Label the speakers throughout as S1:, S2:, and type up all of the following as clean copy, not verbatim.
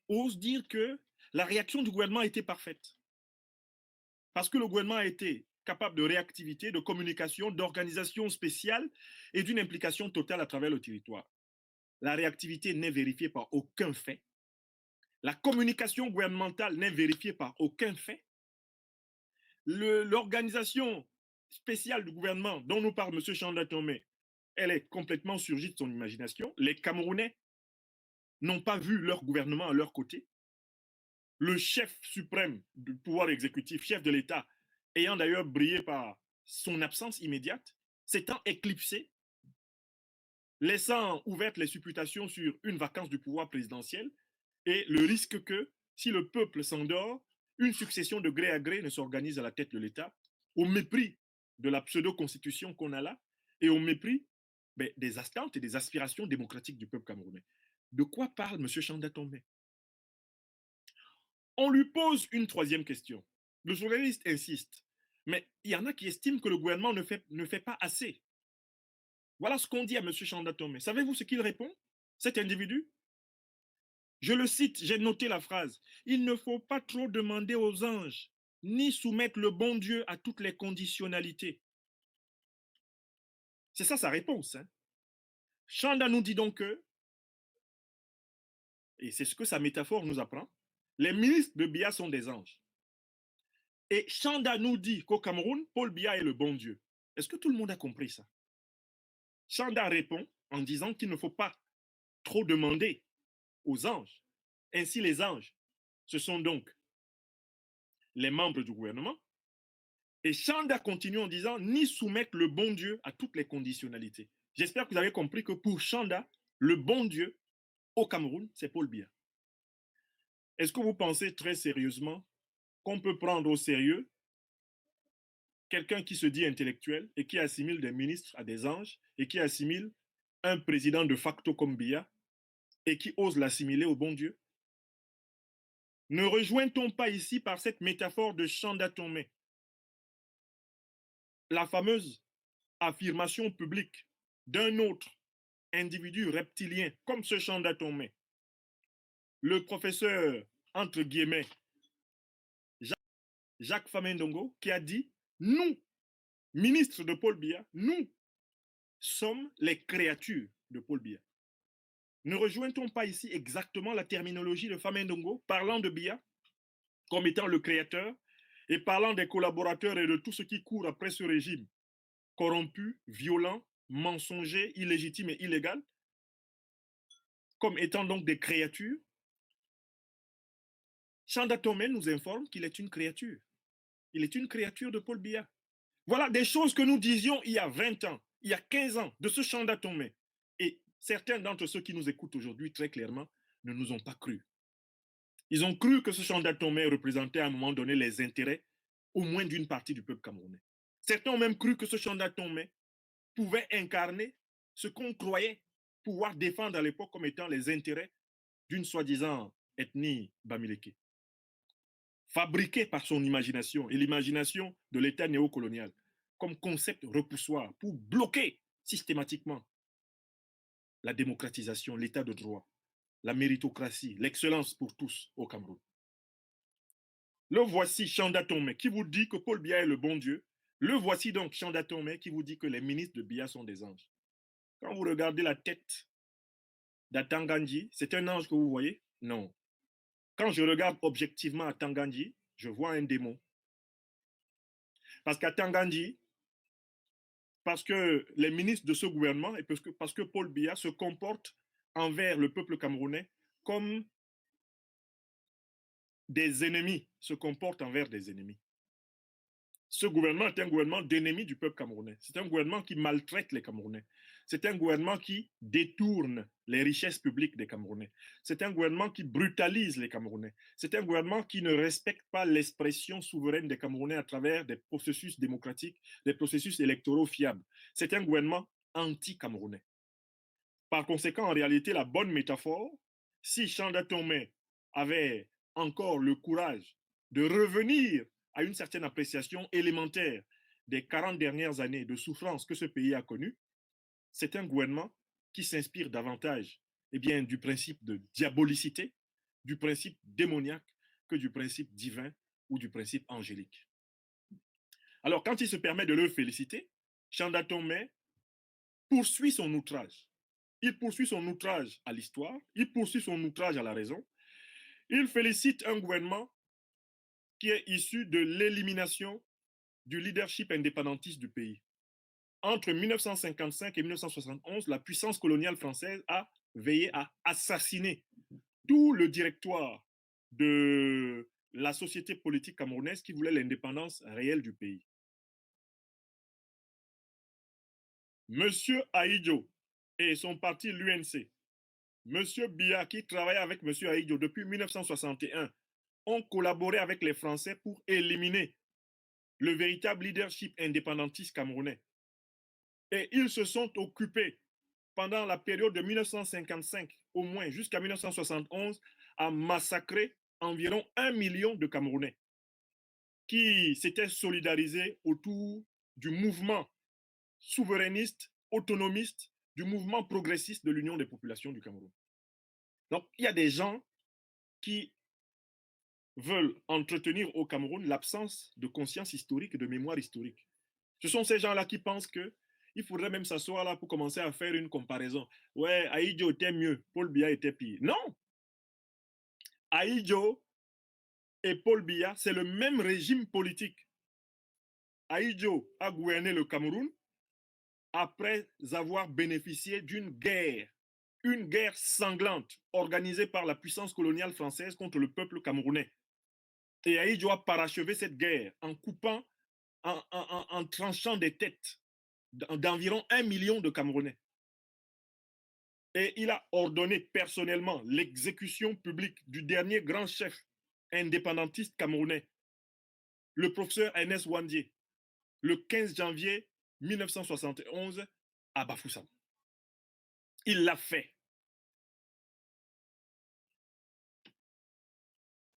S1: ose dire que la réaction du gouvernement a été parfaite. Parce que le gouvernement a été capable de réactivité, de communication, d'organisation spéciale et d'une implication totale à travers le territoire. La réactivité n'est vérifiée par aucun fait. La communication gouvernementale n'est vérifiée par aucun fait. L'organisation spéciale du gouvernement dont nous parle M. Chanda Tomé, elle est complètement surgie de son imagination. Les Camerounais n'ont pas vu leur gouvernement à leur côté. Le chef suprême du pouvoir exécutif, chef de l'État, ayant d'ailleurs brillé par son absence immédiate, s'étant éclipsé, laissant ouvertes les supputations sur une vacance du pouvoir présidentiel et le risque que, si le peuple s'endort, une succession de gré à gré ne s'organise à la tête de l'État, au mépris de la pseudo-constitution qu'on a là et au mépris des attentes et des aspirations démocratiques du peuple camerounais. De quoi parle M. Chanda Tomé? On lui pose une troisième question. Le journaliste insiste, mais il y en a qui estiment que le gouvernement ne fait pas assez. Voilà ce qu'on dit à M. Chanda Tomé. Savez-vous ce qu'il répond, cet individu? Je le cite, j'ai noté la phrase. Il ne faut pas trop demander aux anges, ni soumettre le bon Dieu à toutes les conditionnalités. C'est ça sa réponse. Hein. Chanda nous dit donc que, et c'est ce que sa métaphore nous apprend, les ministres de Biya sont des anges. Et Chanda nous dit qu'au Cameroun, Paul Biya est le bon Dieu. Est-ce que tout le monde a compris ça? Chanda répond en disant qu'il ne faut pas trop demander aux anges. Ainsi, les anges, ce sont donc les membres du gouvernement. Et Chanda continue en disant ni soumettre le bon Dieu à toutes les conditionnalités. J'espère que vous avez compris que pour Chanda, le bon Dieu au Cameroun, c'est Paul Biya. Est-ce que vous pensez très sérieusement qu'on peut prendre au sérieux quelqu'un qui se dit intellectuel et qui assimile des ministres à des anges et qui assimile un président de facto comme Biya et qui ose l'assimiler au bon Dieu? Ne rejoint-on pas ici par cette métaphore de Chanda Tomé la fameuse affirmation publique d'un autre individu reptilien comme ce Chanda Tomé, le professeur, entre guillemets, Jacques Famendongo, qui a dit « Nous, ministres de Paul Biya, nous sommes les créatures de Paul Biya ». Ne rejoint-on pas ici exactement la terminologie de Famendongo parlant de Biya comme étant le créateur et parlant des collaborateurs et de tout ce qui court après ce régime corrompu, violent, mensonger, illégitime et illégal, comme étant donc des créatures? Chanda Tomé nous informe qu'il est une créature. Il est une créature de Paul Biya. Voilà des choses que nous disions il y a 20 ans, il y a 15 ans, de ce Chanda Tomé. Et certains d'entre ceux qui nous écoutent aujourd'hui, très clairement, ne nous ont pas cru. Ils ont cru que ce Chanda Tomé représentait à un moment donné les intérêts au moins d'une partie du peuple camerounais. Certains ont même cru que ce Chanda Tomé pouvait incarner ce qu'on croyait pouvoir défendre à l'époque comme étant les intérêts d'une soi-disant ethnie bamileke, fabriquée par son imagination et l'imagination de l'État néocolonial comme concept repoussoir pour bloquer systématiquement la démocratisation, l'État de droit, la méritocratie, l'excellence pour tous au Cameroun. Le voici Chanda Tomé qui vous dit que Paul Biya est le bon Dieu. Le voici donc Chanda Tomé qui vous dit que les ministres de Biya sont des anges. Quand vous regardez la tête d'Atangandji, c'est un ange que vous voyez? Non. Quand je regarde objectivement Atangandji, je vois un démon. Parce qu'Atangandji, parce que les ministres de ce gouvernement et parce que Paul Biya se comporte envers le peuple camerounais comme des ennemis se comportent envers des ennemis. Ce gouvernement est un gouvernement d'ennemis du peuple camerounais. C'est un gouvernement qui maltraite les Camerounais. C'est un gouvernement qui détourne les richesses publiques des Camerounais. C'est un gouvernement qui brutalise les Camerounais. C'est un gouvernement qui ne respecte pas l'expression souveraine des Camerounais à travers des processus démocratiques, des processus électoraux fiables. C'est un gouvernement anti-camerounais. Par conséquent, en réalité, la bonne métaphore, si Chanda Tomé avait encore le courage de revenir à une certaine appréciation élémentaire des 40 dernières années de souffrance que ce pays a connu, c'est un gouvernement qui s'inspire davantage du principe de diabolicité du principe démoniaque que du principe divin ou du principe angélique. Alors, quand il se permet de le féliciter, Chanda Tomé poursuit son outrage. Il poursuit son outrage à l'histoire, il poursuit son outrage à la raison. Il félicite un gouvernement qui est issu de l'élimination du leadership indépendantiste du pays. Entre 1955 et 1971, la puissance coloniale française a veillé à assassiner tout le directoire de la société politique camerounaise qui voulait l'indépendance réelle du pays. Monsieur Ahidjo et son parti, l'UNC, Monsieur Biya, qui travaillait avec Monsieur Ahidjo depuis 1961, ont collaboré avec les Français pour éliminer le véritable leadership indépendantiste camerounais. Et ils se sont occupés pendant la période de 1955 au moins jusqu'à 1971 à massacrer environ 1 million de Camerounais qui s'étaient solidarisés autour du mouvement souverainiste, autonomiste, du mouvement progressiste de l'Union des populations du Cameroun. Donc, il y a des gens qui veulent entretenir au Cameroun l'absence de conscience historique et de mémoire historique. Ce sont ces gens-là qui pensent qu'il faudrait même s'asseoir là pour commencer à faire une comparaison. Ouais, Ahidjo était mieux, Paul Biya était pire. Non! Ahidjo et Paul Biya, c'est le même régime politique. Ahidjo a gouverné le Cameroun après avoir bénéficié d'une guerre, une guerre sanglante organisée par la puissance coloniale française contre le peuple camerounais. Et Ahidjo a parachevé cette guerre en coupant, en tranchant des têtes d'environ 1 million de Camerounais. Et il a ordonné personnellement l'exécution publique du dernier grand chef indépendantiste camerounais, le professeur Ernest Ouandié, le 15 janvier 1971 à Bafoussam. Il l'a fait.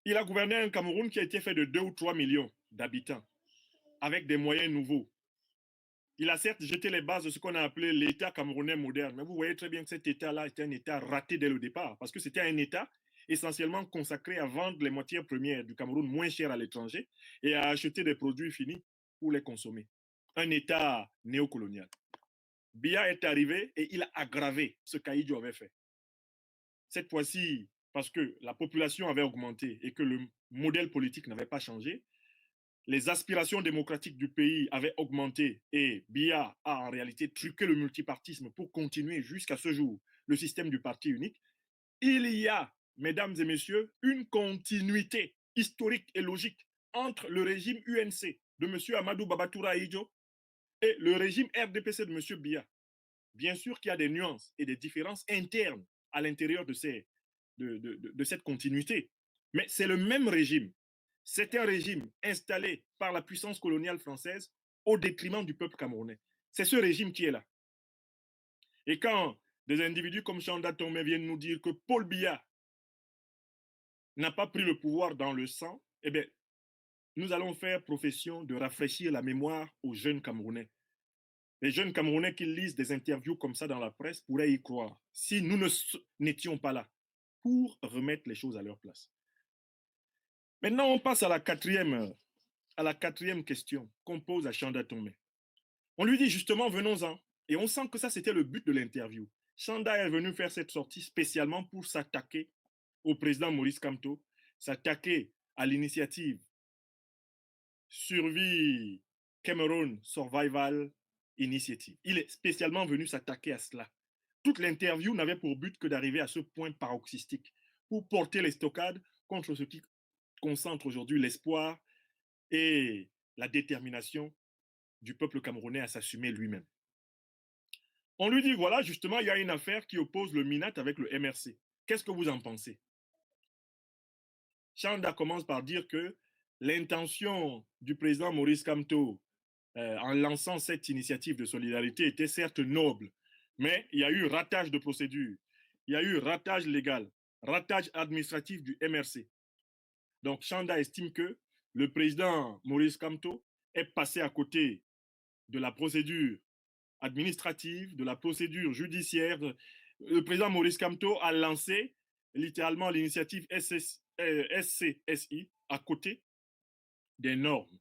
S1: Il a gouverné un Cameroun qui a été fait de 2 ou 3 millions d'habitants, avec des moyens nouveaux. Il a certes jeté les bases de ce qu'on a appelé l'État camerounais moderne, mais vous voyez très bien que cet État-là était un État raté dès le départ, parce que c'était un État essentiellement consacré à vendre les matières premières du Cameroun moins chères à l'étranger et à acheter des produits finis pour les consommer. Un État néocolonial. Biya est arrivé et il a aggravé ce qu'Ahidjo avait fait. Cette fois-ci, parce que la population avait augmenté et que le modèle politique n'avait pas changé, les aspirations démocratiques du pays avaient augmenté et Biya a en réalité truqué le multipartisme pour continuer jusqu'à ce jour le système du parti unique. Il y a, mesdames et messieurs, une continuité historique et logique entre le régime UNC de M. Amadou Babatoura Ahidjo et le régime RDPC de M. Biya. Bien sûr qu'il y a des nuances et des différences internes à l'intérieur de cette continuité, mais c'est le même régime. C'est un régime installé par la puissance coloniale française au détriment du peuple camerounais. C'est ce régime qui est là. Et quand des individus comme Chanda Tomé viennent nous dire que Paul Biya n'a pas pris le pouvoir dans le sang, eh bien, nous allons faire profession de rafraîchir la mémoire aux jeunes Camerounais. Les jeunes Camerounais qui lisent des interviews comme ça dans la presse pourraient y croire si nous n'étions pas là pour remettre les choses à leur place. Maintenant, on passe à la quatrième question qu'on pose à Chanda Tomé. On lui dit justement, venons-en. Et on sent que ça, c'était le but de l'interview. Chanda est venu faire cette sortie spécialement pour s'attaquer au président Maurice Kamto, s'attaquer à l'initiative Survie Cameroun Survival Initiative. Il est spécialement venu s'attaquer à cela. Toute l'interview n'avait pour but que d'arriver à ce point paroxystique pour porter les stockades contre ce qui concentre aujourd'hui l'espoir et la détermination du peuple camerounais à s'assumer lui-même. On lui dit, voilà, justement, il y a une affaire qui oppose le MINAT avec le MRC. Qu'est-ce que vous en pensez? Chanda commence par dire que l'intention du président Maurice Kamto en lançant cette initiative de solidarité était certes noble, mais il y a eu ratage de procédure, il y a eu ratage légal, ratage administratif du MRC. Donc Chanda estime que le président Maurice Kamto est passé à côté de la procédure administrative, de la procédure judiciaire. Le président Maurice Kamto a lancé littéralement l'initiative SCSI à côté des normes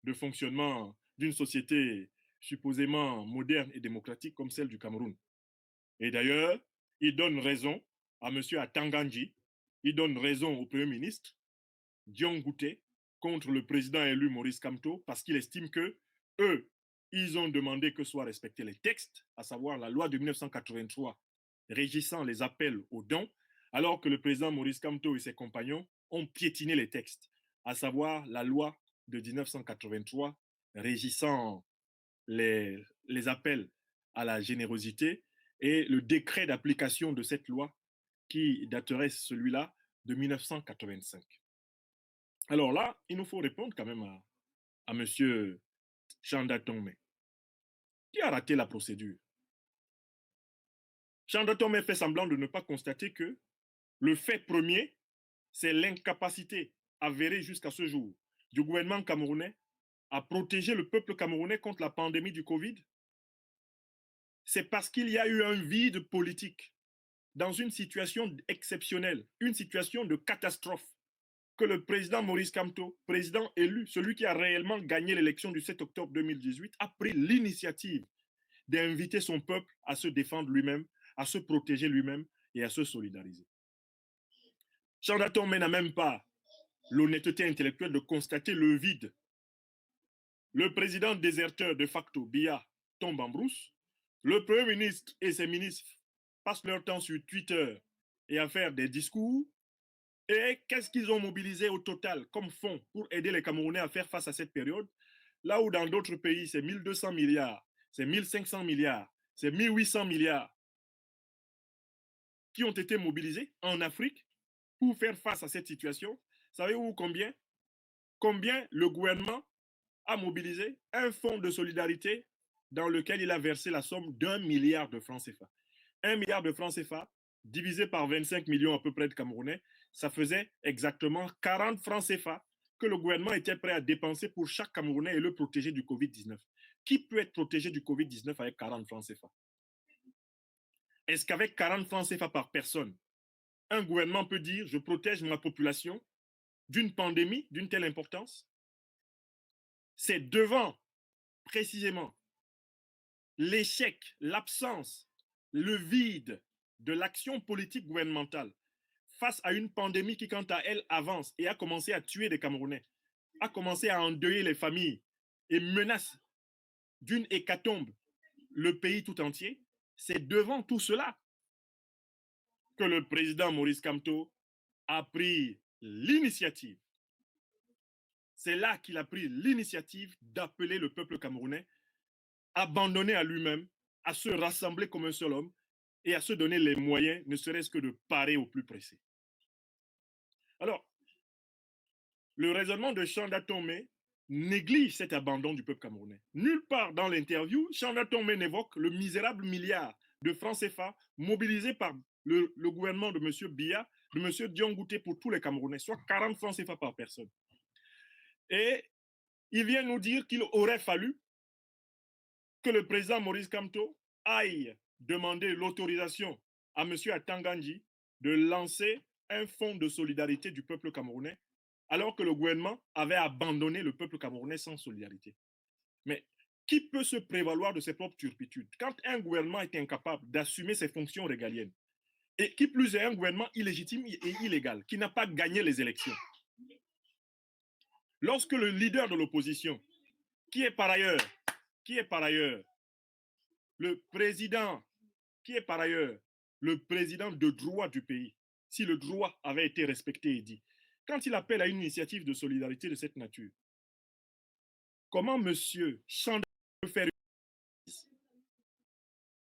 S1: de fonctionnement d'une société supposément moderne et démocratique comme celle du Cameroun. Et d'ailleurs, il donne raison à M. Atanganji, il donne raison au Premier ministre, Dion Gouté, contre le président élu Maurice Kamto, parce qu'il estime que eux, ils ont demandé que soient respectés les textes, à savoir la loi de 1983 régissant les appels aux dons, alors que le président Maurice Kamto et ses compagnons ont piétiné les textes, à savoir la loi de 1983 régissant les appels à la générosité et le décret d'application de cette loi qui daterait celui-là de 1985. Alors là, il nous faut répondre quand même à M. Chanda Tongme, qui a raté la procédure. Chanda Tongme fait semblant de ne pas constater que le fait premier, c'est l'incapacité avérée jusqu'à ce jour du gouvernement camerounais à protéger le peuple camerounais contre la pandémie du Covid. C'est parce qu'il y a eu un vide politique dans une situation exceptionnelle, une situation de catastrophe, que le président Maurice Kamto, président élu, celui qui a réellement gagné l'élection du 7 octobre 2018, a pris l'initiative d'inviter son peuple à se défendre lui-même, à se protéger lui-même et à se solidariser. Chanda Tongme n'a même pas l'honnêteté intellectuelle de constater le vide. Le président déserteur de facto, Biya, tombe en brousse. Le Premier ministre et ses ministres passent leur temps sur Twitter et à faire des discours. Et qu'est-ce qu'ils ont mobilisé au total comme fonds pour aider les Camerounais à faire face à cette période? Là où dans d'autres pays, c'est 1200 milliards, c'est 1500 milliards, c'est 1800 milliards qui ont été mobilisés en Afrique pour faire face à cette situation. Savez-vous combien? Combien le gouvernement a mobilisé? Un fonds de solidarité dans lequel il a versé la somme d'1 milliard de francs CFA. 1 milliard de francs CFA divisé par 25 millions à peu près de Camerounais, ça faisait exactement 40 francs CFA que le gouvernement était prêt à dépenser pour chaque Camerounais et le protéger du Covid-19. Qui peut être protégé du Covid-19 avec 40 francs CFA? Est-ce qu'avec 40 francs CFA par personne, un gouvernement peut dire je protège ma population d'une pandémie d'une telle importance? C'est devant précisément l'échec, l'absence, le vide de l'action politique gouvernementale face à une pandémie qui, quant à elle, avance et a commencé à tuer des Camerounais, a commencé à endeuiller les familles et menace d'une hécatombe le pays tout entier, c'est devant tout cela que le président Maurice Kamto a pris l'initiative. C'est là qu'il a pris l'initiative d'appeler le peuple camerounais abandonné à lui-même, à se rassembler comme un seul homme et à se donner les moyens, ne serait-ce que de parer au plus pressé. Alors, le raisonnement de Chanda Tongme néglige cet abandon du peuple camerounais. Nulle part dans l'interview, Chanda Tongme n'évoque le misérable milliard de francs CFA mobilisé par le gouvernement de M. Biya, de M. Dion Gouté pour tous les Camerounais, soit 40 francs CFA par personne. Et il vient nous dire qu'il aurait fallu que le président Maurice Kamto aille demander l'autorisation à M. Atanganji de lancer un fonds de solidarité du peuple camerounais, alors que le gouvernement avait abandonné le peuple camerounais sans solidarité. Mais qui peut se prévaloir de ses propres turpitudes quand un gouvernement est incapable d'assumer ses fonctions régaliennes et qui plus est un gouvernement illégitime et illégal, qui n'a pas gagné les élections? Lorsque le leader de l'opposition, qui est par ailleurs le président, le président de droit du pays, si le droit avait été respecté et dit, quand il appelle à une initiative de solidarité de cette nature, comment M. Chanda peut faire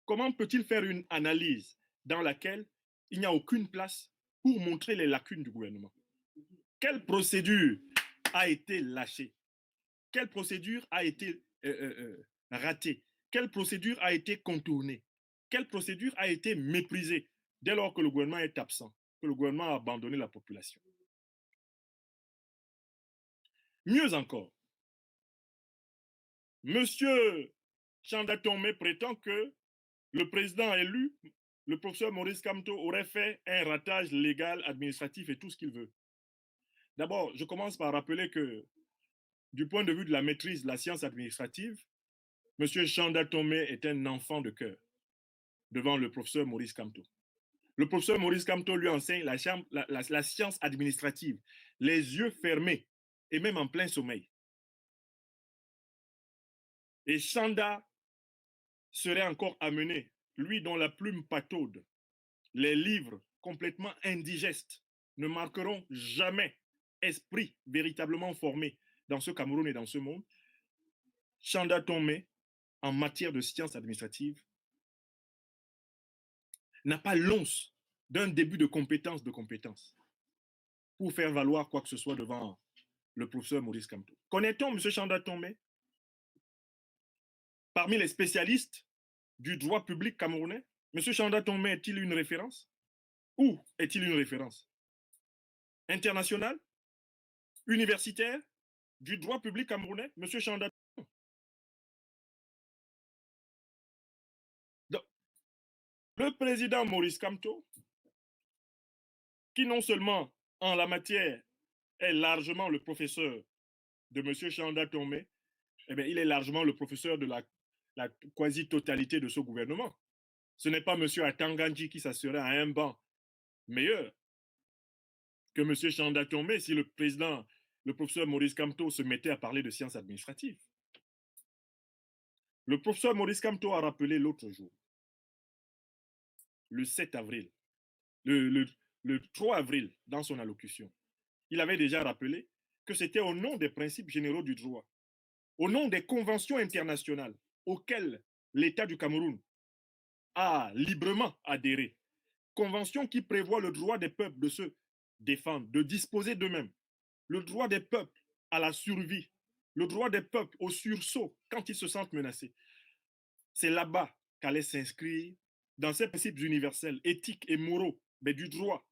S1: comment peut-il faire une analyse dans laquelle il n'y a aucune place pour montrer les lacunes du gouvernement? Quelle procédure a été lâchée? Quelle procédure a été ratée? Quelle procédure a été contournée? Quelle procédure a été méprisée dès lors que le gouvernement est absent, que le gouvernement a abandonné la population? Mieux encore, M. Chanda Tongme prétend que le président élu, le professeur Maurice Kamto aurait fait un ratage légal, administratif et tout ce qu'il veut. D'abord, je commence par rappeler que du point de vue de la maîtrise de la science administrative, M. Chanda Tomé est un enfant de cœur devant le professeur Maurice Kamto. Le professeur Maurice Kamto lui enseigne la science administrative, les yeux fermés et même en plein sommeil. Et Chanda serait encore amené, lui dont la plume pataude, les livres complètement indigestes ne marqueront jamais esprit véritablement formé dans ce Cameroun et dans ce monde. Chanda Tomé, en matière de sciences administratives, n'a pas l'once d'un début de compétence pour faire valoir quoi que ce soit devant le professeur Maurice Kamto. Connaît-on M. Chanda Tomé? Parmi les spécialistes du droit public camerounais, M. Chanda Tomé est-il une référence? Où est-il une référence? Internationale? Universitaire? Du droit public camerounais? M. Chanda Tomé. Donc, le président Maurice Kamto, qui non seulement en la matière est largement le professeur de M. Chanda Tomé, eh bien, il est largement le professeur de la quasi-totalité de ce gouvernement. Ce n'est pas M. Atangandji qui s'assurait à un banc meilleur que M. Chanda Tomé si le président, le professeur Maurice Kamto, se mettait à parler de sciences administratives. Le professeur Maurice Kamto a rappelé l'autre jour, le 7 avril, le 3 avril, dans son allocution, il avait déjà rappelé que c'était au nom des principes généraux du droit, au nom des conventions internationales auxquelles l'État du Cameroun a librement adhéré, convention qui prévoit le droit des peuples de se défendre, de disposer d'eux-mêmes, le droit des peuples à la survie, le droit des peuples au sursaut quand ils se sentent menacés. C'est là-bas qu'allait s'inscrire, dans ces principes universels, éthiques et moraux, mais du droit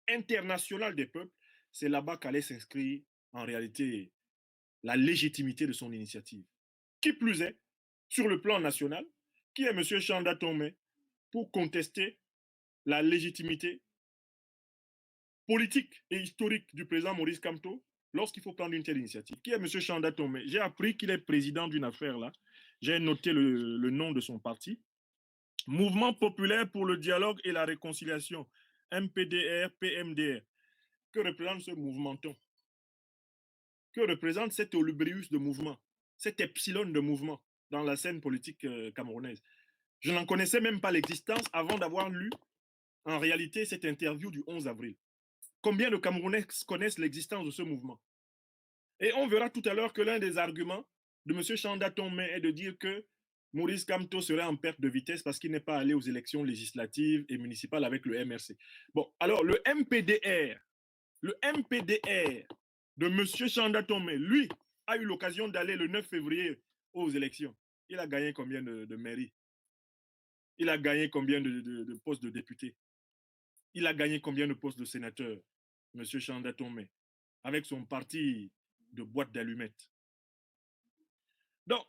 S1: international des peuples, c'est là-bas qu'allait s'inscrire en réalité la légitimité de son initiative. Qui plus est, sur le plan national, qui est M. Chanda Tomé pour contester la légitimité politique et historique du président Maurice Kamto lorsqu'il faut prendre une telle initiative? Qui est M. Chanda Tomé? J'ai appris qu'il est président d'une affaire là. J'ai noté le nom de son parti. Mouvement populaire pour le dialogue et la réconciliation. MPDR, PMDR. Que représente ce mouvement-on? Que représente cet olubrius de mouvement, cet epsilon de mouvement dans la scène politique camerounaise? Je n'en connaissais même pas l'existence avant d'avoir lu en réalité cette interview du 11 avril. Combien de Camerounais connaissent l'existence de ce mouvement? Et on verra tout à l'heure que l'un des arguments de M. Chanda Tomé est de dire que Maurice Kamto serait en perte de vitesse parce qu'il n'est pas allé aux élections législatives et municipales avec le MRC. Bon, alors le MPDR de M. Chanda Tomé, lui, a eu l'occasion d'aller le 9 février aux élections. Il a gagné combien de mairies? Il a gagné combien de postes de députés? Il a gagné combien de postes de sénateurs, M. Chanda Tomé, avec son parti de boîte d'allumettes? Donc,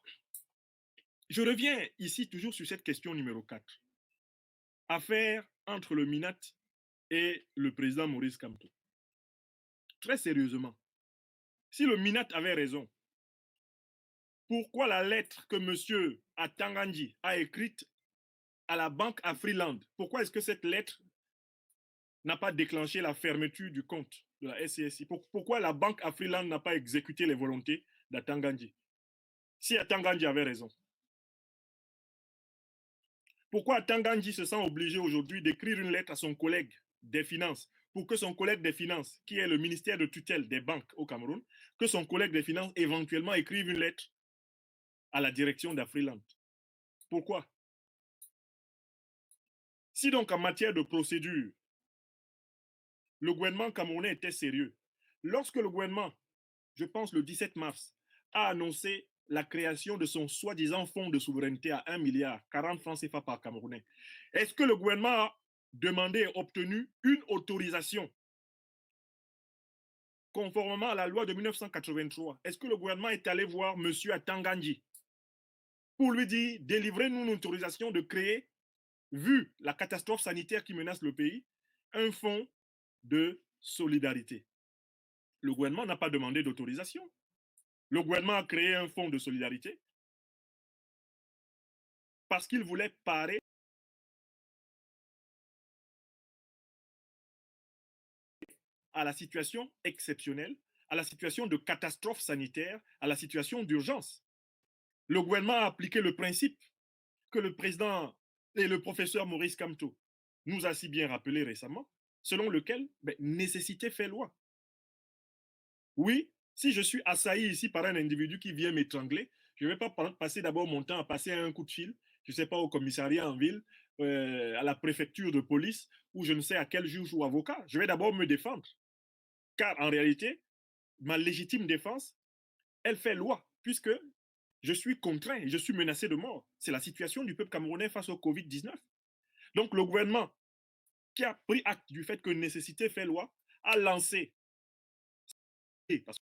S1: je reviens ici toujours sur cette question numéro 4. Affaire entre le MINAT et le président Maurice Kamto. Très sérieusement, si le MINAT avait raison, pourquoi la lettre que M. Atangandji a écrite à la banque Afriland, pourquoi est-ce que cette lettre n'a pas déclenché la fermeture du compte de la SCSI? Pourquoi la banque Afriland n'a pas exécuté les volontés d'Atangandji? Si Atangandji avait raison. Pourquoi Atangandji se sent obligé aujourd'hui d'écrire une lettre à son collègue des finances pour que son collègue des finances, qui est le ministère de tutelle des banques au Cameroun, que son collègue des finances éventuellement écrive une lettre à la direction d'Afriland? Pourquoi? Si donc en matière de procédure, le gouvernement camerounais était sérieux, lorsque le gouvernement, je pense le 17 mars, a annoncé la création de son soi-disant fonds de souveraineté à 1 milliard, 40 francs CFA par Camerounais, est-ce que le gouvernement a demandé et obtenu une autorisation conformément à la loi de 1983? Est-ce que le gouvernement est allé voir M. Atangandji pour lui dire, délivrez-nous une autorisation de créer vu la catastrophe sanitaire qui menace le pays, un fonds de solidarité. Le gouvernement n'a pas demandé d'autorisation. Le gouvernement a créé un fonds de solidarité parce qu'il voulait parer à la situation exceptionnelle, à la situation de catastrophe sanitaire, à la situation d'urgence. Le gouvernement a appliqué le principe que le président et le professeur Maurice Kamto nous a si bien rappelé récemment, selon lequel nécessité fait loi. Oui, si je suis assailli ici par un individu qui vient m'étrangler, je ne vais pas passer d'abord mon temps à passer un coup de fil, je ne sais pas, au commissariat en ville, à la préfecture de police, ou je ne sais à quel juge ou avocat. Je vais d'abord me défendre. Car en réalité, ma légitime défense, elle fait loi, puisque je suis contraint et je suis menacé de mort. C'est la situation du peuple camerounais face au Covid-19. Donc le gouvernement, qui a pris acte du fait que nécessité fait loi, a lancé, parce que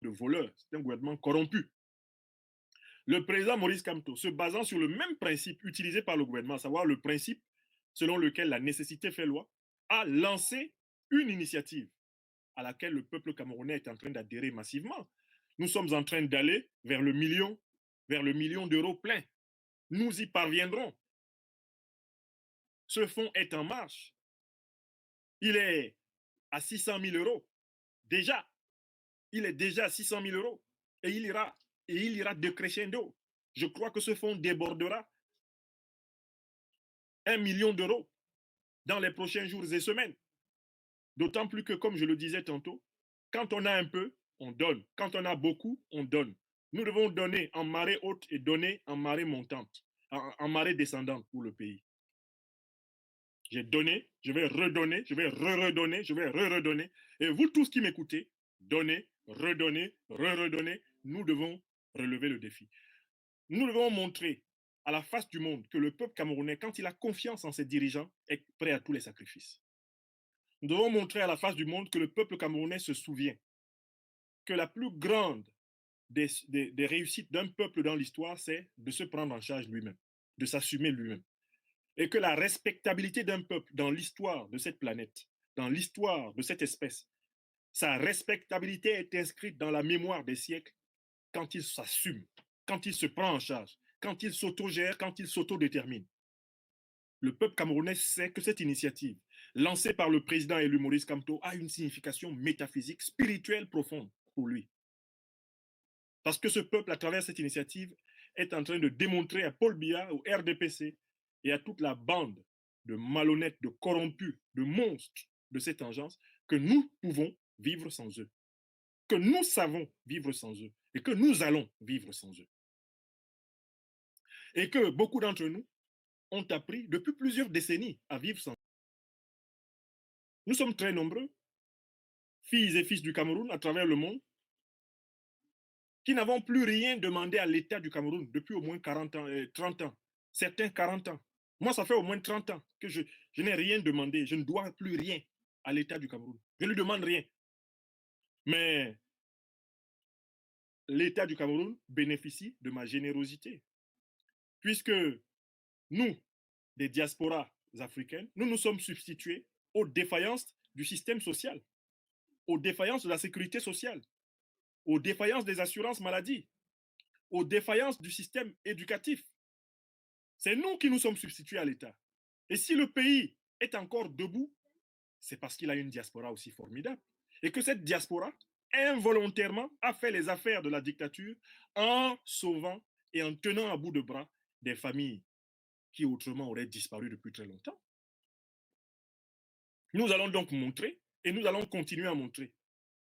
S1: le voleur, c'est un gouvernement corrompu. Le président Maurice Kamto, se basant sur le même principe utilisé par le gouvernement, à savoir le principe selon lequel la nécessité fait loi, a lancé une initiative à laquelle le peuple camerounais est en train d'adhérer massivement. Nous sommes en train d'aller vers le million d'euros plein. Nous y parviendrons. Ce fonds est en marche. Il est à 600 000 euros. Déjà, il est déjà à 600 000 euros. Et il ira décrescendo. Je crois que ce fonds débordera 1 million d'euros dans les prochains jours et semaines. D'autant plus que, comme je le disais tantôt, quand on a un peu, on donne. Quand on a beaucoup, on donne. Nous devons donner en marée haute et donner en marée montante, en marée descendante pour le pays. J'ai donné, je vais redonner, je vais redonner, je vais redonner. Et vous tous qui m'écoutez, donnez, redonnez, redonnez. Nous devons relever le défi. Nous devons montrer à la face du monde que le peuple camerounais, quand il a confiance en ses dirigeants, est prêt à tous les sacrifices. Nous devons montrer à la face du monde que le peuple camerounais se souvient que la plus grande des réussites d'un peuple dans l'histoire, c'est de se prendre en charge lui-même, de s'assumer lui-même. Et que la respectabilité d'un peuple dans l'histoire de cette planète, dans l'histoire de cette espèce, sa respectabilité est inscrite dans la mémoire des siècles quand il s'assume, quand il se prend en charge, quand il s'autogère, quand il s'autodétermine. Le peuple camerounais sait que cette initiative, lancée par le président élu Maurice Kamto, a une signification métaphysique, spirituelle profonde pour lui. Parce que ce peuple, à travers cette initiative, est en train de démontrer à Paul Biya, au RDPC et à toute la bande de malhonnêtes, de corrompus, de monstres de cette engeance, que nous pouvons vivre sans eux, que nous savons vivre sans eux et que nous allons vivre sans eux. Et que beaucoup d'entre nous ont appris depuis plusieurs décennies à vivre sans eux. Nous sommes très nombreux, filles et fils du Cameroun à travers le monde, qui n'avons plus rien demandé à l'État du Cameroun depuis au moins 40 ans, 30 ans, certains 40 ans. Moi, ça fait au moins 30 ans que je n'ai rien demandé, je ne dois plus rien à l'État du Cameroun. Je ne lui demande rien. Mais l'État du Cameroun bénéficie de ma générosité, puisque nous, des diasporas africaines, nous nous sommes substitués aux défaillances du système social, aux défaillances de la sécurité sociale, aux défaillances des assurances maladie, aux défaillances du système éducatif. C'est nous qui nous sommes substitués à l'État. Et si le pays est encore debout, c'est parce qu'il a une diaspora aussi formidable. Et que cette diaspora, involontairement, a fait les affaires de la dictature en sauvant et en tenant à bout de bras des familles qui autrement auraient disparu depuis très longtemps. Nous allons donc montrer, et nous allons continuer à montrer,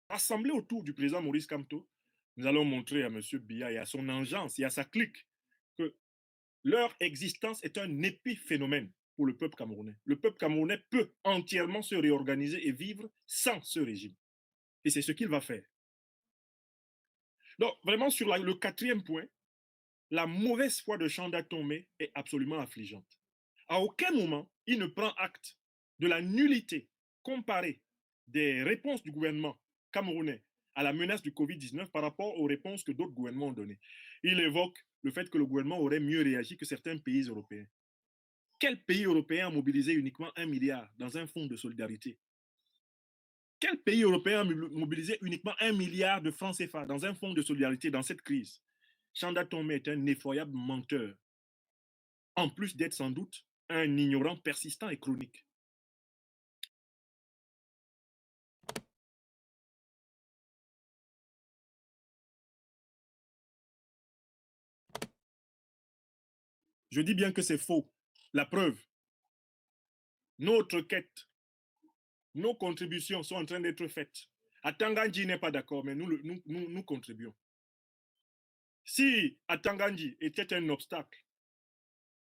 S1: assemblés autour du président Maurice Kamto, nous allons montrer à M. Biya et à son engeance et à sa clique que leur existence est un épiphénomène pour le peuple camerounais. Le peuple camerounais peut entièrement se réorganiser et vivre sans ce régime. Et c'est ce qu'il va faire. Donc, vraiment, sur le quatrième point, la mauvaise foi de Chanda Tomé est absolument affligeante. À aucun moment, il ne prend acte de la nullité comparée des réponses du gouvernement camerounais à la menace du Covid-19 par rapport aux réponses que d'autres gouvernements ont données. Il évoque le fait que le gouvernement aurait mieux réagi que certains pays européens. Quel pays européen a mobilisé uniquement 1 milliard dans un fonds de solidarité? Quel pays européen a mobilisé uniquement 1 milliard de francs CFA dans un fonds de solidarité dans cette crise? Chanda Tomé est un effroyable menteur, en plus d'être sans doute un ignorant persistant et chronique. Je dis bien que c'est faux. La preuve, notre quête, nos contributions sont en train d'être faites. Atangandji n'est pas d'accord, mais nous contribuons. Si Atangandji était un obstacle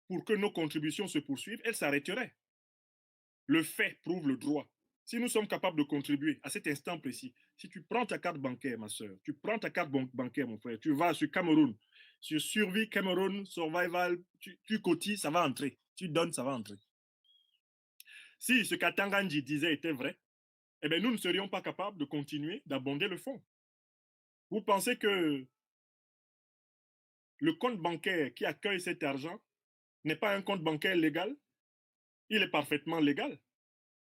S1: pour que nos contributions se poursuivent, elle s'arrêterait. Le fait prouve le droit. Si nous sommes capables de contribuer à cet instant précis, si tu prends ta carte bancaire, ma soeur, tu prends ta carte bancaire, mon frère, tu vas sur Cameroun, sur Survie Cameroun, Survival, tu cotises, ça va entrer. Tu donnes, ça va entrer. Si ce qu'Atangandji disait était vrai, eh bien, nous ne serions pas capables de continuer d'abonder le fonds. Vous pensez que le compte bancaire qui accueille cet argent n'est pas un compte bancaire légal? Il est parfaitement légal.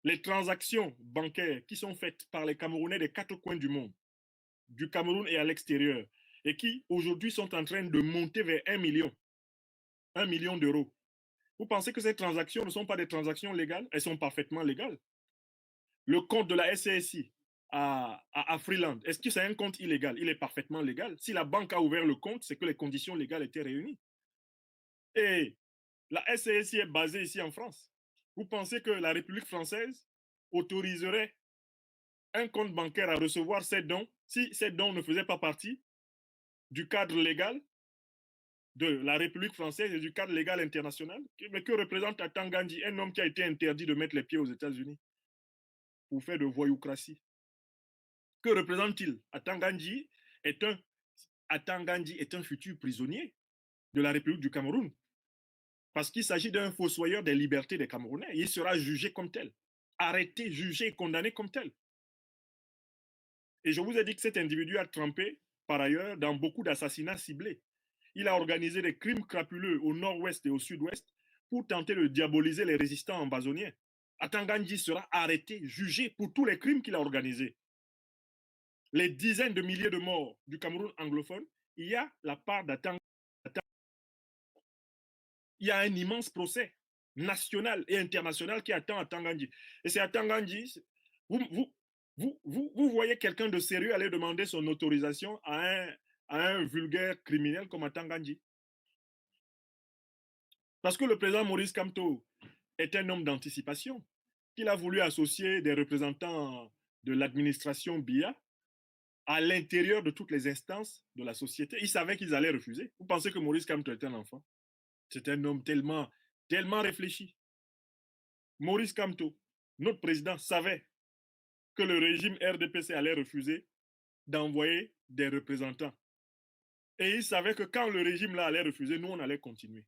S1: Les transactions bancaires qui sont faites par les Camerounais des 4 coins du monde, du Cameroun et à l'extérieur, et qui aujourd'hui sont en train de monter vers 1 million d'euros. Vous pensez que ces transactions ne sont pas des transactions légales? Elles sont parfaitement légales. Le compte de la SCSI à Freeland, est-ce que c'est un compte illégal? Il est parfaitement légal. Si la banque a ouvert le compte, c'est que les conditions légales étaient réunies. Et la SCSI est basée ici en France. Vous pensez que la République française autoriserait un compte bancaire à recevoir ces dons si ces dons ne faisaient pas partie du cadre légal de la République française et du cadre légal international? Mais que représente Atangandji, un homme qui a été interdit de mettre les pieds aux États-Unis pour faire de voyoucratie? Que représente-t-il? Atangandji est un futur prisonnier de la République du Cameroun parce qu'il s'agit d'un fossoyeur des libertés des Camerounais. Il sera jugé comme tel, arrêté, jugé et condamné comme tel. Et je vous ai dit que cet individu a trempé, par ailleurs, dans beaucoup d'assassinats ciblés. Il a organisé des crimes crapuleux au nord-ouest et au sud-ouest pour tenter de diaboliser les résistants ambazoniens. Atangandji sera arrêté, jugé pour tous les crimes qu'il a organisés. Les dizaines de milliers de morts du Cameroun anglophone, il y a la part d'Atangandji. Il y a un immense procès national et international qui attend Atangandji. Et c'est Atangandji, vous voyez quelqu'un de sérieux aller demander son autorisation à un vulgaire criminel comme Atangandji? Parce que le président Maurice Kamto est un homme d'anticipation. Il a voulu associer des représentants de l'administration BIA à l'intérieur de toutes les instances de la société. Il savait qu'ils allaient refuser. Vous pensez que Maurice Kamto est un enfant? C'est un homme tellement réfléchi. Maurice Kamto, notre président, savait que le régime RDPC allait refuser d'envoyer des représentants. Et il savait que quand le régime là allait refuser, nous, on allait continuer.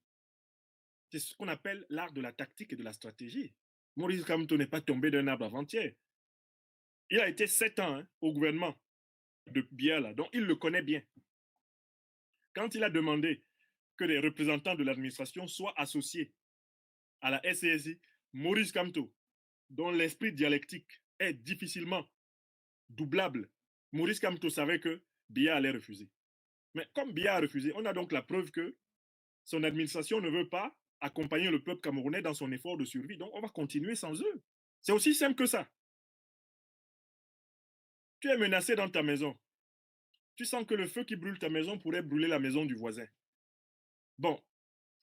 S1: C'est ce qu'on appelle l'art de la tactique et de la stratégie. Maurice Kamto n'est pas tombé d'un arbre avant-hier. Il a été 7 ans au gouvernement de Biala, donc il le connaît bien. Quand il a demandé que les représentants de l'administration soient associés à la SCSI, Maurice Kamto, dont l'esprit dialectique est difficilement doublable, Maurice Kamto savait que Biya allait refuser. Mais comme Biya a refusé, on a donc la preuve que son administration ne veut pas accompagner le peuple camerounais dans son effort de survie. Donc on va continuer sans eux. C'est aussi simple que ça. Tu es menacé dans ta maison. Tu sens que le feu qui brûle ta maison pourrait brûler la maison du voisin. Bon,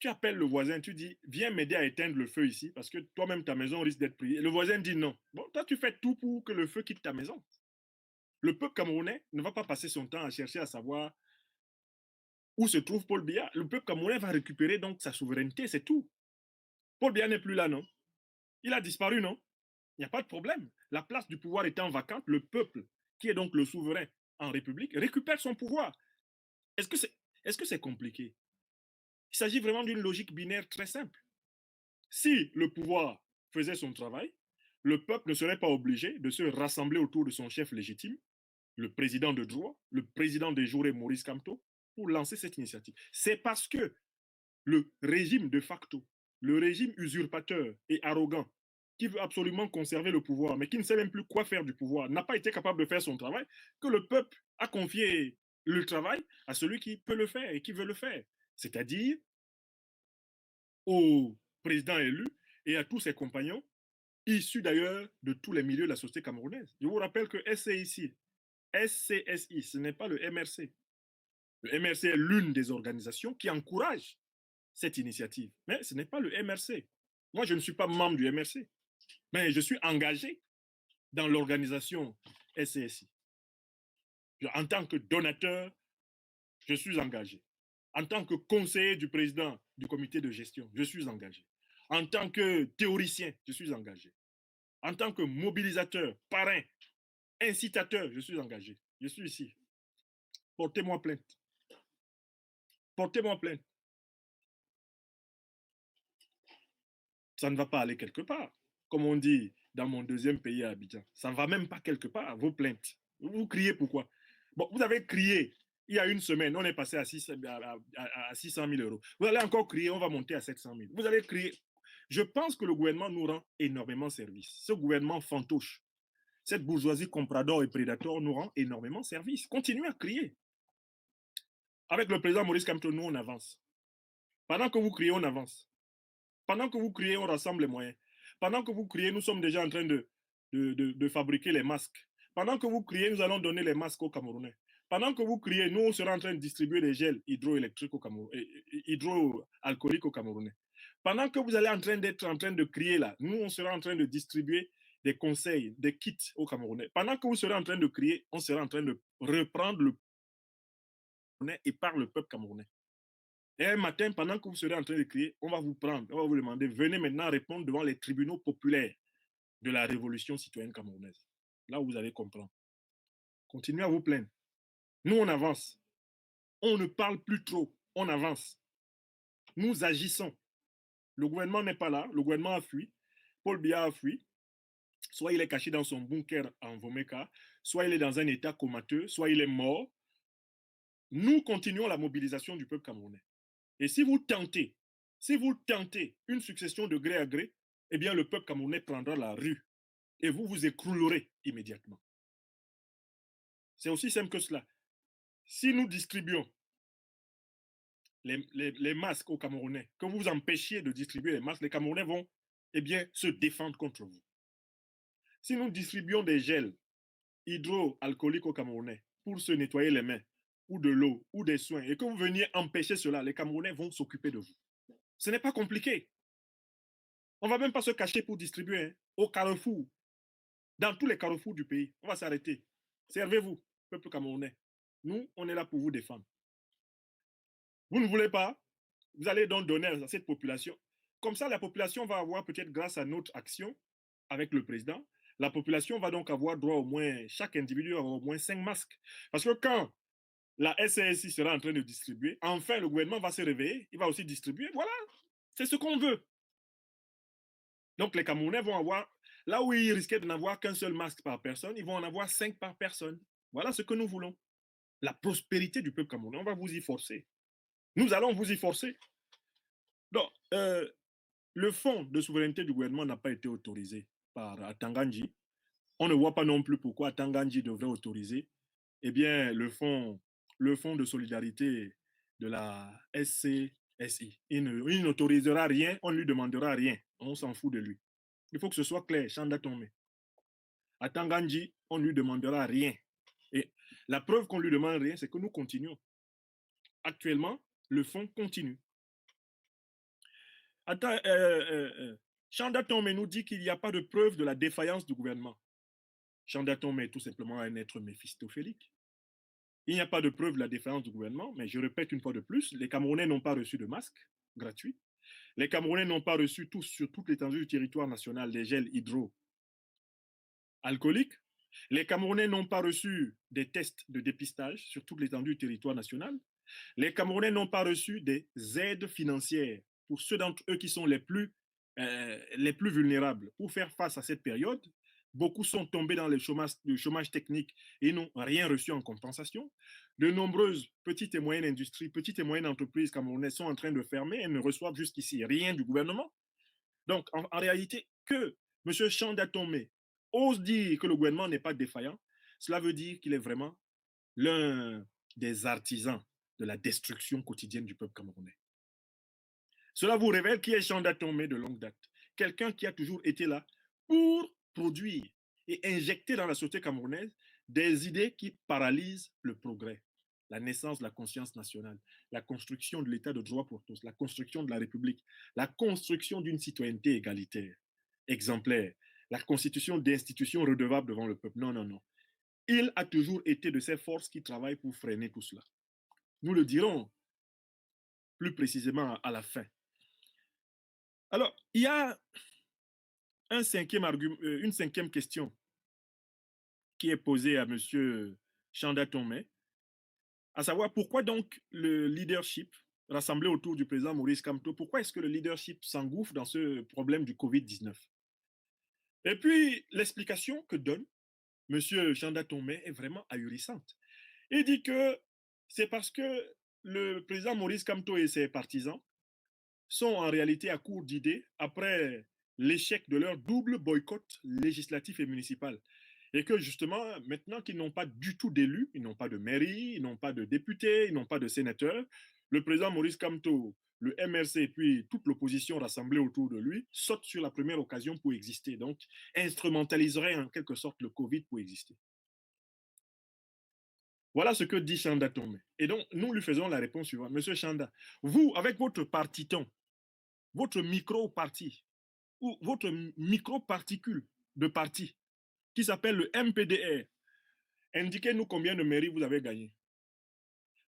S1: tu appelles le voisin, tu dis, viens m'aider à éteindre le feu ici, parce que toi-même, ta maison risque d'être prise. Le voisin dit non. Bon, toi, tu fais tout pour que le feu quitte ta maison. Le peuple camerounais ne va pas passer son temps à chercher à savoir où se trouve Paul Biya. Le peuple camerounais va récupérer donc sa souveraineté, c'est tout. Paul Biya n'est plus là, non? Il a disparu, non? Il n'y a pas de problème. La place du pouvoir étant vacante, le peuple, qui est donc le souverain en République, récupère son pouvoir. Est-ce que c'est compliqué? Il s'agit vraiment d'une logique binaire très simple. Si le pouvoir faisait son travail, le peuple ne serait pas obligé de se rassembler autour de son chef légitime, le président de droit, le président des jours, Maurice Kamto, pour lancer cette initiative. C'est parce que le régime de facto, le régime usurpateur et arrogant qui veut absolument conserver le pouvoir, mais qui ne sait même plus quoi faire du pouvoir, n'a pas été capable de faire son travail, que le peuple a confié le travail à celui qui peut le faire et qui veut le faire, c'est-à-dire au président élu et à tous ses compagnons, issus d'ailleurs de tous les milieux de la société camerounaise. Je vous rappelle que SCSI, ce n'est pas le MRC. Le MRC est l'une des organisations qui encourage cette initiative, mais ce n'est pas le MRC. Moi, je ne suis pas membre du MRC, mais je suis engagé dans l'organisation SCSI. En tant que donateur, je suis engagé. En tant que conseiller du président du comité de gestion, je suis engagé. En tant que théoricien, je suis engagé. En tant que mobilisateur, parrain, incitateur, je suis engagé. Je suis ici. Portez-moi plainte. Portez-moi plainte. Ça ne va pas aller quelque part. Comme on dit dans mon deuxième pays à Abidjan, ça ne va même pas quelque part, vos plaintes. Vous criez pourquoi? Bon, vous avez crié il y a une semaine, on est passé à 600 000 euros. Vous allez encore crier, on va monter à 700 000. Vous allez crier. Je pense que le gouvernement nous rend énormément service. Ce gouvernement fantoche, cette bourgeoisie comprador et prédateur nous rend énormément service. Continuez à crier. Avec le président Maurice Kamto, nous, on avance. Pendant que vous criez, on avance. Pendant que vous criez, on rassemble les moyens. Pendant que vous criez, nous sommes déjà en train de fabriquer les masques. Pendant que vous criez, nous allons donner les masques aux Camerounais. Pendant que vous criez, nous, on sera en train de distribuer des gels hydroélectriques au Cameroun, hydroalcooliques aux Camerounais. Pendant que vous allez d'être en train de crier là, nous, on sera en train de distribuer des conseils, des kits aux Camerounais. Pendant que vous serez en train de crier, on sera en train de reprendre le Camerounais et par le peuple camerounais. Et un matin, pendant que vous serez en train de crier, on va vous prendre, on va vous demander, venez maintenant répondre devant les tribunaux populaires de la révolution citoyenne camerounaise. Là où vous allez comprendre. Continuez à vous plaindre. Nous, on avance. On ne parle plus trop. On avance. Nous agissons. Le gouvernement n'est pas là. Le gouvernement a fui. Paul Biya a fui. Soit il est caché dans son bunker en Vomeka, soit il est dans un état comateux, soit il est mort. Nous continuons la mobilisation du peuple camerounais. Et si vous tentez une succession de gré à gré, eh bien le peuple camerounais prendra la rue et vous vous écroulerez immédiatement. C'est aussi simple que cela. Si nous distribuons les masques aux Camerounais, que vous empêchiez de distribuer les masques, les Camerounais vont eh bien, se défendre contre vous. Si nous distribuons des gels hydroalcooliques aux Camerounais pour se nettoyer les mains, ou de l'eau, ou des soins, et que vous veniez empêcher cela, les Camerounais vont s'occuper de vous. Ce n'est pas compliqué. On ne va même pas se cacher pour distribuer hein, au carrefour, dans tous les carrefours du pays. On va s'arrêter. Servez-vous, peuple camerounais. Nous, on est là pour vous défendre. Vous ne voulez pas, vous allez donc donner à cette population. Comme ça, la population va avoir peut-être grâce à notre action avec le président, la population va donc avoir droit au moins, chaque individu aura au moins 5 masques. Parce que quand la SCSI sera en train de distribuer, enfin le gouvernement va se réveiller, il va aussi distribuer. Voilà, c'est ce qu'on veut. Donc les Camerounais vont avoir, là où ils risquaient de n'avoir qu'un seul masque par personne, ils vont en avoir 5 par personne. Voilà ce que nous voulons. La prospérité du peuple camerounais, on va vous y forcer. Nous allons vous y forcer. Donc, le fonds de souveraineté du gouvernement n'a pas été autorisé par Atanganji. On ne voit pas non plus pourquoi Atanganji devrait autoriser eh bien, le fonds de solidarité de la SCSI. Il n'autorisera rien, on ne lui demandera rien. On s'en fout de lui. Il faut que ce soit clair, Chanda Tomé. À Tanganji, on ne lui demandera rien. Et la preuve qu'on ne lui demande rien, c'est que nous continuons. Actuellement, le fonds continue. Chanda Tomé nous dit qu'il n'y a pas de preuve de la défaillance du gouvernement. Chanda Tomé est tout simplement un être méphistophélique. Il n'y a pas de preuve de la défaillance du gouvernement, mais je répète une fois de plus, les Camerounais n'ont pas reçu de masques gratuits. Les Camerounais n'ont pas reçu tous sur toute l'étendue du territoire national des gels hydroalcooliques. Les Camerounais n'ont pas reçu des tests de dépistage sur toute l'étendue du territoire national. Les Camerounais n'ont pas reçu des aides financières pour ceux d'entre eux qui sont les plus vulnérables pour faire face à cette période. Beaucoup sont tombés dans le chômage technique et n'ont rien reçu en compensation. De nombreuses petites et moyennes industries, petites et moyennes entreprises camerounaises sont en train de fermer et ne reçoivent jusqu'ici rien du gouvernement. Donc, en réalité, que M. Chanda Tomé ose dire que le gouvernement n'est pas défaillant, cela veut dire qu'il est vraiment l'un des artisans de la destruction quotidienne du peuple camerounais. Cela vous révèle qui est Chanda Tomé de longue date. Quelqu'un qui a toujours été là pour produire et injecter dans la société camerounaise des idées qui paralysent le progrès, la naissance de la conscience nationale, la construction de l'état de droit pour tous, la construction de la République, la construction d'une citoyenneté égalitaire, exemplaire, la constitution d'institutions redevables devant le peuple. Non, non, non. Il a toujours été de ces forces qui travaillent pour freiner tout cela. Nous le dirons plus précisément à la fin. Alors, il y a une cinquième question qui est posée à M. Chanda Tomé, à savoir pourquoi donc le leadership rassemblé autour du président Maurice Kamto, pourquoi est-ce que le leadership s'engouffre dans ce problème du Covid-19? Et puis, l'explication que donne M. Chanda Tomé est vraiment ahurissante. Il dit que c'est parce que le président Maurice Kamto et ses partisans sont en réalité à court d'idées après l'échec de leur double boycott législatif et municipal. Et que justement, maintenant qu'ils n'ont pas du tout d'élus, ils n'ont pas de mairie, ils n'ont pas de députés, ils n'ont pas de sénateurs, le président Maurice Kamto, le MRC, puis toute l'opposition rassemblée autour de lui, saute sur la première occasion pour exister. Donc, instrumentaliserait en quelque sorte le Covid pour exister. Voilà ce que dit Chanda Tomé. Et donc, nous lui faisons la réponse suivante. Monsieur Chanda, vous, avec votre partiton, votre micro-parti, ou votre micro-particule de parti, qui s'appelle le MPDR, indiquez-nous combien de mairies vous avez gagné.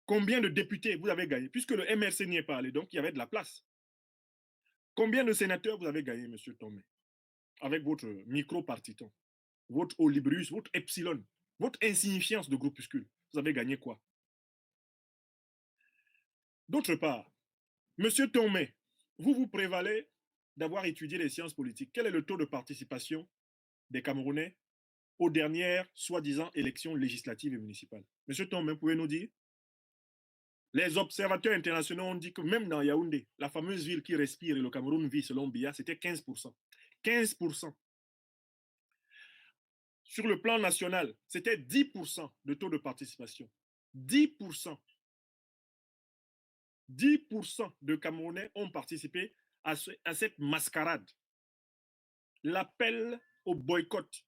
S1: Combien de députés vous avez gagné, puisque le MRC n'y est pas allé, donc il y avait de la place. Combien de sénateurs vous avez gagné, monsieur Tomé, avec votre micro-partiton, votre Olibrius, votre Epsilon, votre insignifiance de groupuscule? Vous avez gagné quoi? D'autre part, monsieur Tomé, vous vous prévalez d'avoir étudié les sciences politiques. Quel est le taux de participation des Camerounais aux dernières soi-disant élections législatives et municipales? Monsieur Tomé, pouvez nous dire? Les observateurs internationaux ont dit que même dans Yaoundé, la fameuse ville qui respire et le Cameroun vit selon Biya, c'était 15%. 15%. Sur le plan national, c'était 10% de taux de participation. 10%. 10% de Camerounais ont participé à cette mascarade. L'appel au boycott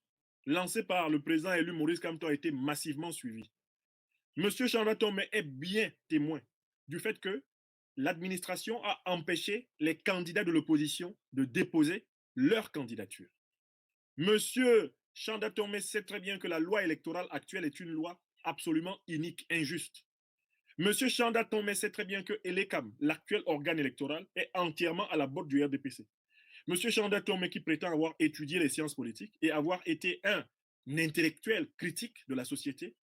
S1: lancé par le président élu Maurice Kamto a été massivement suivi. Monsieur Chanda Tomé est bien témoin du fait que l'administration a empêché les candidats de l'opposition de déposer leur candidature. Monsieur Chanda Tomé sait très bien que la loi électorale actuelle est une loi absolument inique, injuste. Monsieur Chanda Tomé sait très bien que ELECAM, l'actuel organe électoral, est entièrement à la botte du RDPC. Monsieur Chanda Tomé, qui prétend avoir étudié les sciences politiques et avoir été un intellectuel critique de la société,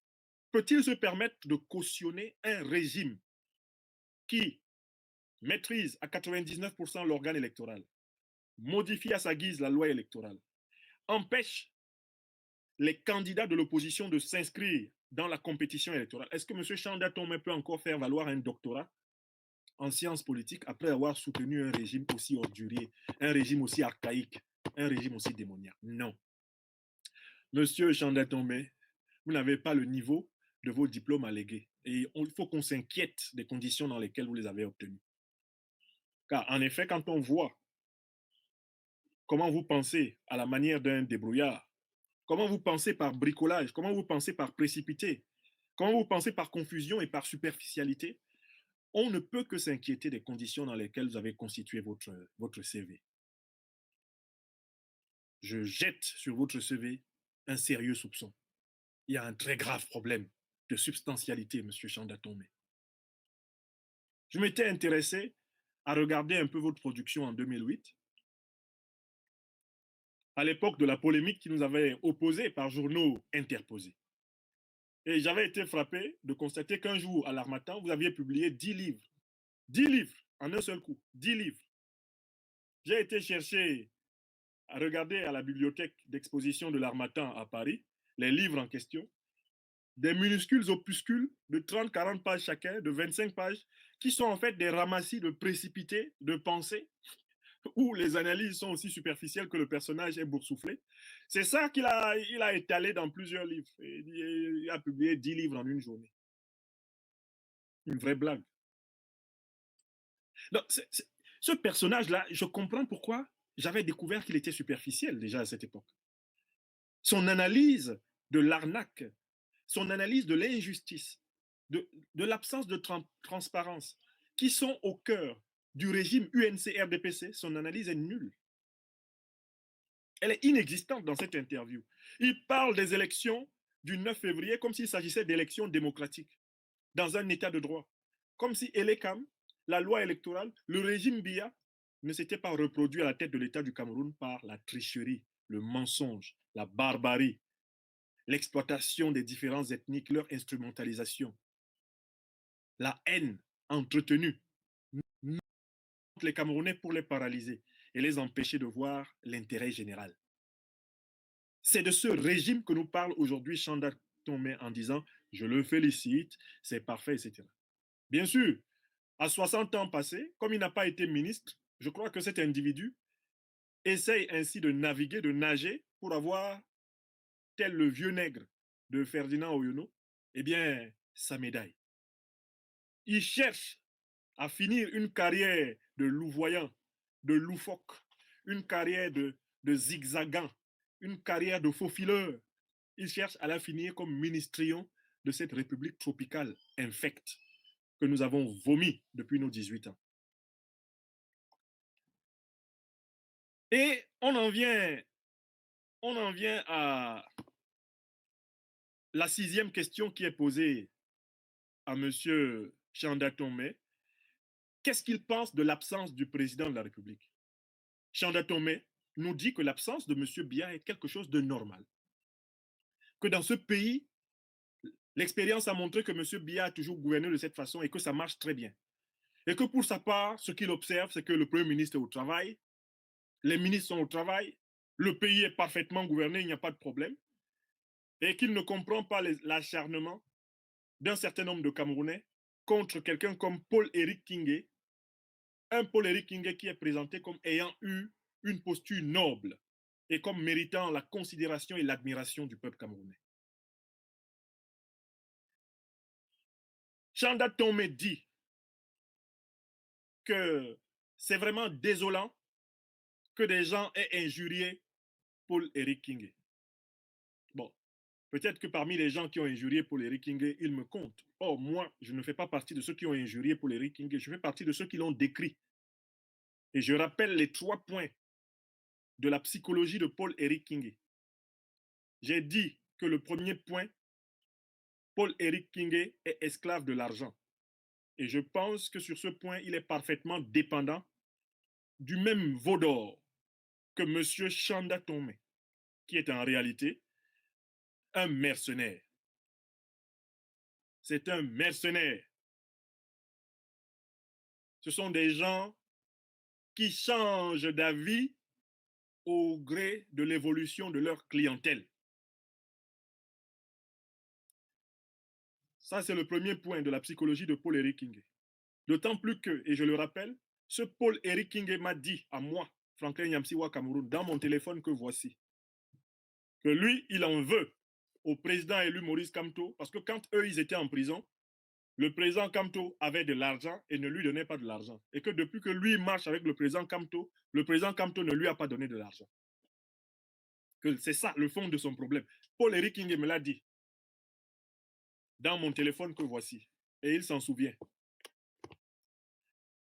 S1: peut-il se permettre de cautionner un régime qui maîtrise à 99% l'organe électoral, modifie à sa guise la loi électorale, empêche les candidats de l'opposition de s'inscrire dans la compétition électorale? Est-ce que M. Chanda Tomé peut encore faire valoir un doctorat en sciences politiques après avoir soutenu un régime aussi ordurier, un régime aussi archaïque, un régime aussi démoniaque? Non. Monsieur Chanda Tomé, vous n'avez pas le niveau de vos diplômes allégués. Et il faut qu'on s'inquiète des conditions dans lesquelles vous les avez obtenus. Car en effet, quand on voit comment vous pensez à la manière d'un débrouillard, comment vous pensez par bricolage, comment vous pensez par précipité, comment vous pensez par confusion et par superficialité, on ne peut que s'inquiéter des conditions dans lesquelles vous avez constitué votre CV. Je jette sur votre CV un sérieux soupçon. Il y a un très grave problème de substantialité, M. Chanda Tomé. Je m'étais intéressé à regarder un peu votre production en 2008, à l'époque de la polémique qui nous avait opposés par journaux interposés. Et j'avais été frappé de constater qu'un jour, à l'Harmattan, vous aviez publié 10 livres. 10 livres, en un seul coup, 10 livres. J'ai été chercher regardez à la bibliothèque d'exposition de l'Harmattan à Paris, les livres en question, des minuscules opuscules de 30-40 pages chacun, de 25 pages, qui sont en fait des ramassis de précipités, de pensées, où les analyses sont aussi superficielles que le personnage est boursouflé. C'est ça qu'il a étalé dans plusieurs livres. Il a publié 10 livres en une journée. Une vraie blague. Donc, ce personnage-là, je comprends pourquoi j'avais découvert qu'il était superficiel déjà à cette époque. Son analyse de l'arnaque, son analyse de l'injustice, de l'absence de transparence, qui sont au cœur du régime UNC-RDPC, son analyse est nulle. Elle est inexistante dans cette interview. Il parle des élections du 9 février comme s'il s'agissait d'élections démocratiques, dans un état de droit. Comme si Elekam, la loi électorale, le régime Biya, ne s'était pas reproduit à la tête de l'État du Cameroun par la tricherie, le mensonge, la barbarie, l'exploitation des différences ethniques, leur instrumentalisation, la haine entretenue contre les Camerounais pour les paralyser et les empêcher de voir l'intérêt général. C'est de ce régime que nous parle aujourd'hui Chanda Tomé en disant « je le félicite, c'est parfait, etc. » Bien sûr, à 60 ans passés, comme il n'a pas été ministre, je crois que cet individu essaye ainsi de naviguer, de nager pour avoir, tel le vieux nègre de Ferdinand Oyono, eh bien, sa médaille. Il cherche à finir une carrière de louvoyant, de loufoque, une carrière de zigzagant, une carrière de faux fileur. Il cherche à la finir comme ministrion de cette république tropicale infecte que nous avons vomi depuis nos 18 ans. Et on en vient à la 6e question qui est posée à M. Chanda Tomé. Qu'est-ce qu'il pense de l'absence du président de la République? Chanda Tomé nous dit que l'absence de M. Biya est quelque chose de normal. Que dans ce pays, l'expérience a montré que M. Biya a toujours gouverné de cette façon et que ça marche très bien. Et que pour sa part, ce qu'il observe, c'est que le Premier ministre est au travail, les ministres sont au travail, le pays est parfaitement gouverné, il n'y a pas de problème, et qu'il ne comprend pas l'acharnement d'un certain nombre de Camerounais contre quelqu'un comme Paul-Éric Kingé, un Paul-Éric Kingé qui est présenté comme ayant eu une posture noble et comme méritant la considération et l'admiration du peuple camerounais. Chanda Tomé dit que c'est vraiment désolant que des gens aient injurié Paul-Éric Kingé. Bon, peut-être que parmi les gens qui ont injurié Paul-Éric Kingé, il me compte. Or, moi, je ne fais pas partie de ceux qui ont injurié Paul-Éric Kingé, je fais partie de ceux qui l'ont décrit. Et je rappelle les 3 points de la psychologie de Paul-Éric Kingé. J'ai dit que le premier point, Paul-Éric Kingé est esclave de l'argent. Et je pense que sur ce point, il est parfaitement dépendant du même veau d'or que M. Chanda Tomé, qui est en réalité un mercenaire. C'est un mercenaire. Ce sont des gens qui changent d'avis au gré de l'évolution de leur clientèle. Ça, c'est le premier point de la psychologie de Paul-Éric Kingé. D'autant plus que, et je le rappelle, ce Paul-Éric Kingé m'a dit à moi, Franklin Nyamsiwa Cameroun, dans mon téléphone que voici, que lui, il en veut au président élu Maurice Kamto, parce que quand eux, ils étaient en prison, le président Kamto avait de l'argent et ne lui donnait pas de l'argent. Et que depuis que lui marche avec le président Kamto ne lui a pas donné de l'argent. Que c'est ça le fond de son problème. Paul-Éric Kingé me l'a dit dans mon téléphone que voici. Et il s'en souvient.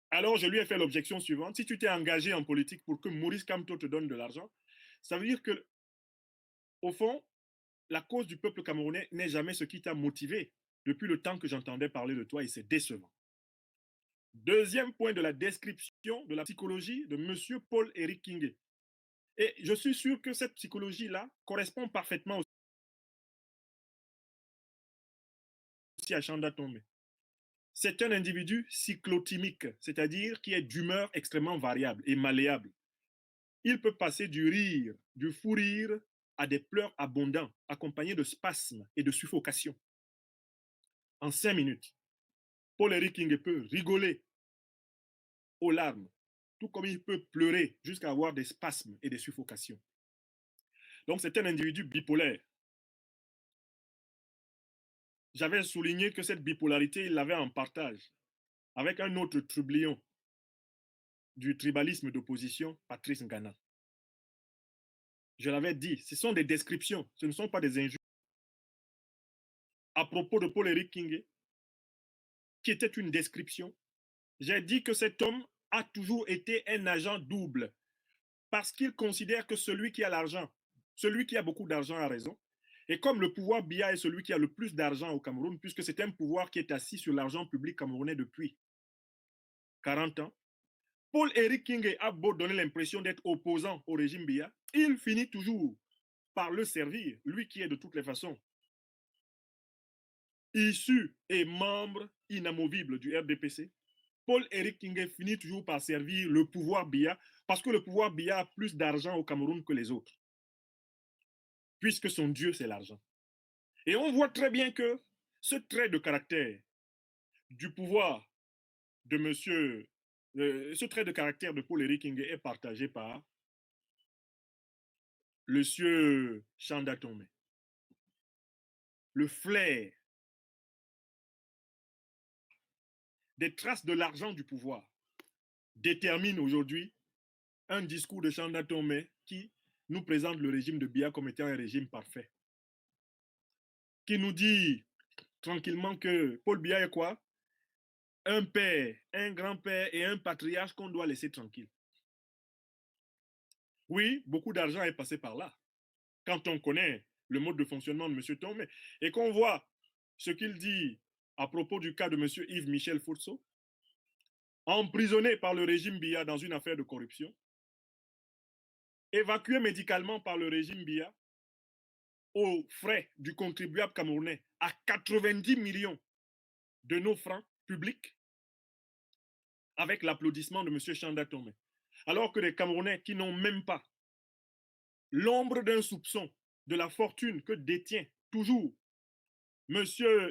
S1: Alors, je lui ai fait l'objection suivante. Si tu t'es engagé en politique pour que Maurice Kamto te donne de l'argent, ça veut dire que, au fond, la cause du peuple camerounais n'est jamais ce qui t'a motivé depuis le temps que j'entendais parler de toi et c'est décevant. Deuxième point de la description de la psychologie de M. Paul-Éric Kingé. Et je suis sûr que cette psychologie-là correspond parfaitement aussi à Chanda Tomé. C'est un individu cyclotimique, c'est-à-dire qui est d'humeur extrêmement variable et malléable. il peut passer du rire, du fou rire, à des pleurs abondants, accompagnés de spasmes et de suffocation. En 5 minutes, Paul-Éric King peut rigoler aux larmes, tout comme il peut pleurer jusqu'à avoir des spasmes et des suffocations. Donc c'est un individu bipolaire. J'avais souligné que cette bipolarité, il l'avait en partage avec un autre trublion du tribalisme d'opposition, Patrice Ngana. Je l'avais dit, ce sont des descriptions, ce ne sont pas des injures. À propos de Paul-Éric King, qui était une description, j'ai dit que cet homme a toujours été un agent double parce qu'il considère que celui qui a l'argent, celui qui a beaucoup d'argent a raison. Et comme le pouvoir Biya est celui qui a le plus d'argent au Cameroun, puisque c'est un pouvoir qui est assis sur l'argent public camerounais depuis 40 ans, Paul-Éric King a beau donner l'impression d'être opposant au régime Biya, il finit toujours par le servir, lui qui est de toutes les façons issu et membre inamovible du RDPC. Paul-Éric King finit toujours par servir le pouvoir Biya parce que le pouvoir Biya a plus d'argent au Cameroun que les autres, puisque son Dieu, c'est l'argent. Et on voit très bien que ce trait de caractère du pouvoir de monsieur, ce trait de caractère de Paul-Éric King est partagé par monsieur Chanda Tomé. Le flair des traces de l'argent du pouvoir détermine aujourd'hui un discours de Chanda Tomé qui nous présente le régime de Biya comme étant un régime parfait. Qui nous dit tranquillement que Paul Biya est quoi? Un père, un grand-père et un patriarche qu'on doit laisser tranquille. Oui, beaucoup d'argent est passé par là. Quand on connaît le mode de fonctionnement de M. Tomé et qu'on voit ce qu'il dit à propos du cas de M. Yves Michel Fourceau, emprisonné par le régime Biya dans une affaire de corruption, évacué médicalement par le régime Biya aux frais du contribuable camerounais à 90 millions de nos francs publics avec l'applaudissement de M. Chanda Tomé. Alors que les Camerounais qui n'ont même pas l'ombre d'un soupçon de la fortune que détient toujours M.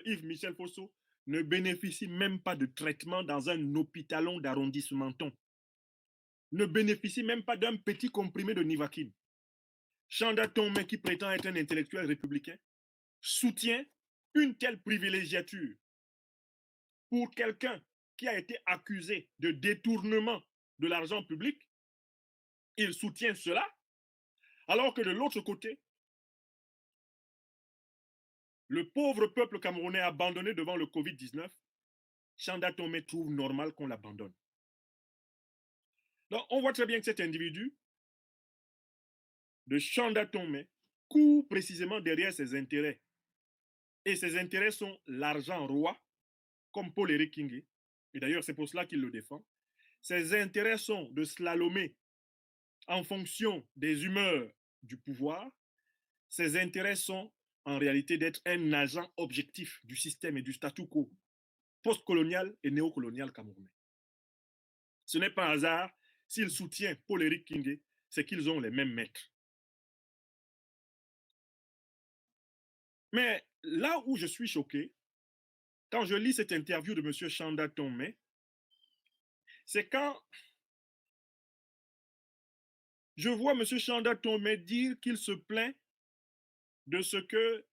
S1: Yves Michel Fosso ne bénéficient même pas de traitement dans un hôpitalon d'arrondissementon. Ne bénéficient même pas d'un petit comprimé de Nivaquine. Chanda Tomé, qui prétend être un intellectuel républicain, soutient une telle privilégiature pour quelqu'un qui a été accusé de détournement de l'argent public. Il soutient cela, alors que de l'autre côté, le pauvre peuple camerounais abandonné devant le Covid-19, Chanda Tomé trouve normal qu'on l'abandonne. Donc, on voit très bien que cet individu de Chanda Tomé court précisément derrière ses intérêts. Et ses intérêts sont l'argent roi, comme Paul-Éric King. Et d'ailleurs, c'est pour cela qu'il le défend. Ses intérêts sont de slalomer en fonction des humeurs du pouvoir. Ses intérêts sont en réalité d'être un agent objectif du système et du statu quo postcolonial et néocolonial camerounais. Ce n'est pas un hasard s'il soutient Paul-Éric King, c'est qu'ils ont les mêmes maîtres. Mais là où je suis choqué, quand je lis cette interview de M. Chanda Tomé, c'est quand je vois M. Chanda Tomé dire qu'il se plaint de ce que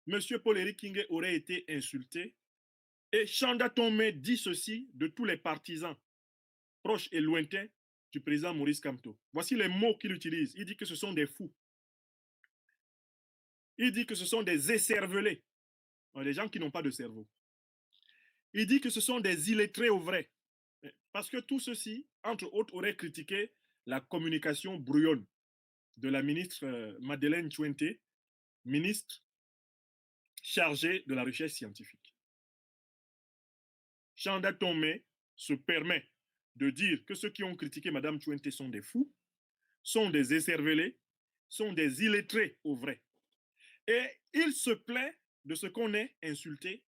S1: M. Paul-Éric King aurait été insulté. Et Chanda Tomé dit ceci de tous les partisans proches et lointains du président Maurice Kamto. Voici les mots qu'il utilise. Il dit que ce sont des fous. Il dit que ce sont des écervelés, des gens qui n'ont pas de cerveau. Il dit que ce sont des illettrés au vrai. Parce que tout ceci, entre autres, aurait critiqué la communication brouillonne de la ministre Madeleine Tchouente, ministre chargée de la recherche scientifique. Chanda Tomé se permet de dire que ceux qui ont critiqué Mme Tchouente sont des fous, sont des écervelés, sont des illettrés au vrai. Et il se plaint de ce qu'on ait insulté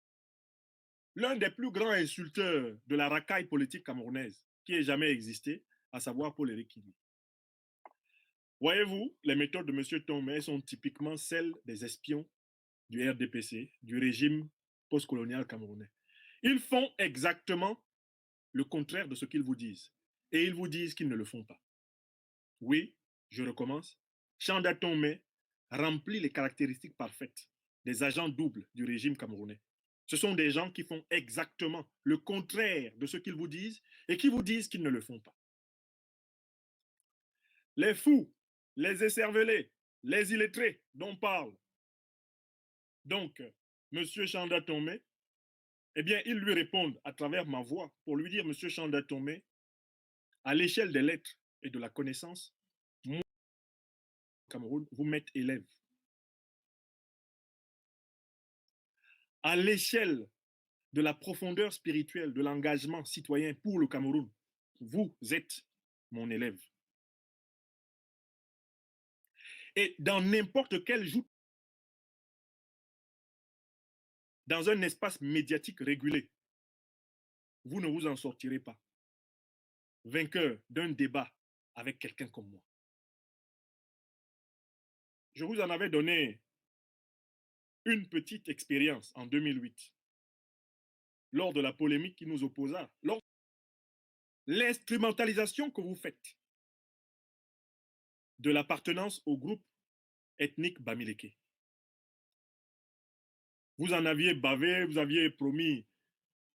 S1: l'un des plus grands insulteurs de la racaille politique camerounaise qui ait jamais existé, à savoir Paul-Éric King. Voyez-vous, les méthodes de M. Tomé sont typiquement celles des espions du RDPC, du régime postcolonial camerounais. Ils font exactement le contraire de ce qu'ils vous disent. Et ils vous disent qu'ils ne le font pas. Oui, je recommence. Chanda Tomé remplit les caractéristiques parfaites des agents doubles du régime camerounais. Ce sont des gens qui font exactement le contraire de ce qu'ils vous disent et qui vous disent qu'ils ne le font pas. Les fous, les écervelés, les illettrés dont parle donc M. Chanda Tomé, eh bien, ils lui répondent à travers ma voix pour lui dire, M. Chanda Tomé, à l'échelle des lettres et de la connaissance, moi, au Cameroun, vous m'êtes élève. À l'échelle de la profondeur spirituelle, de l'engagement citoyen pour le Cameroun, vous êtes mon élève. Et dans n'importe quel joute, dans un espace médiatique régulé, vous ne vous en sortirez pas vainqueur d'un débat avec quelqu'un comme moi. Je vous en avais donné une petite expérience en 2008, lors de la polémique qui nous opposa, lors de l'instrumentalisation que vous faites de l'appartenance au groupe ethnique Bamileke. Vous en aviez bavé, vous aviez promis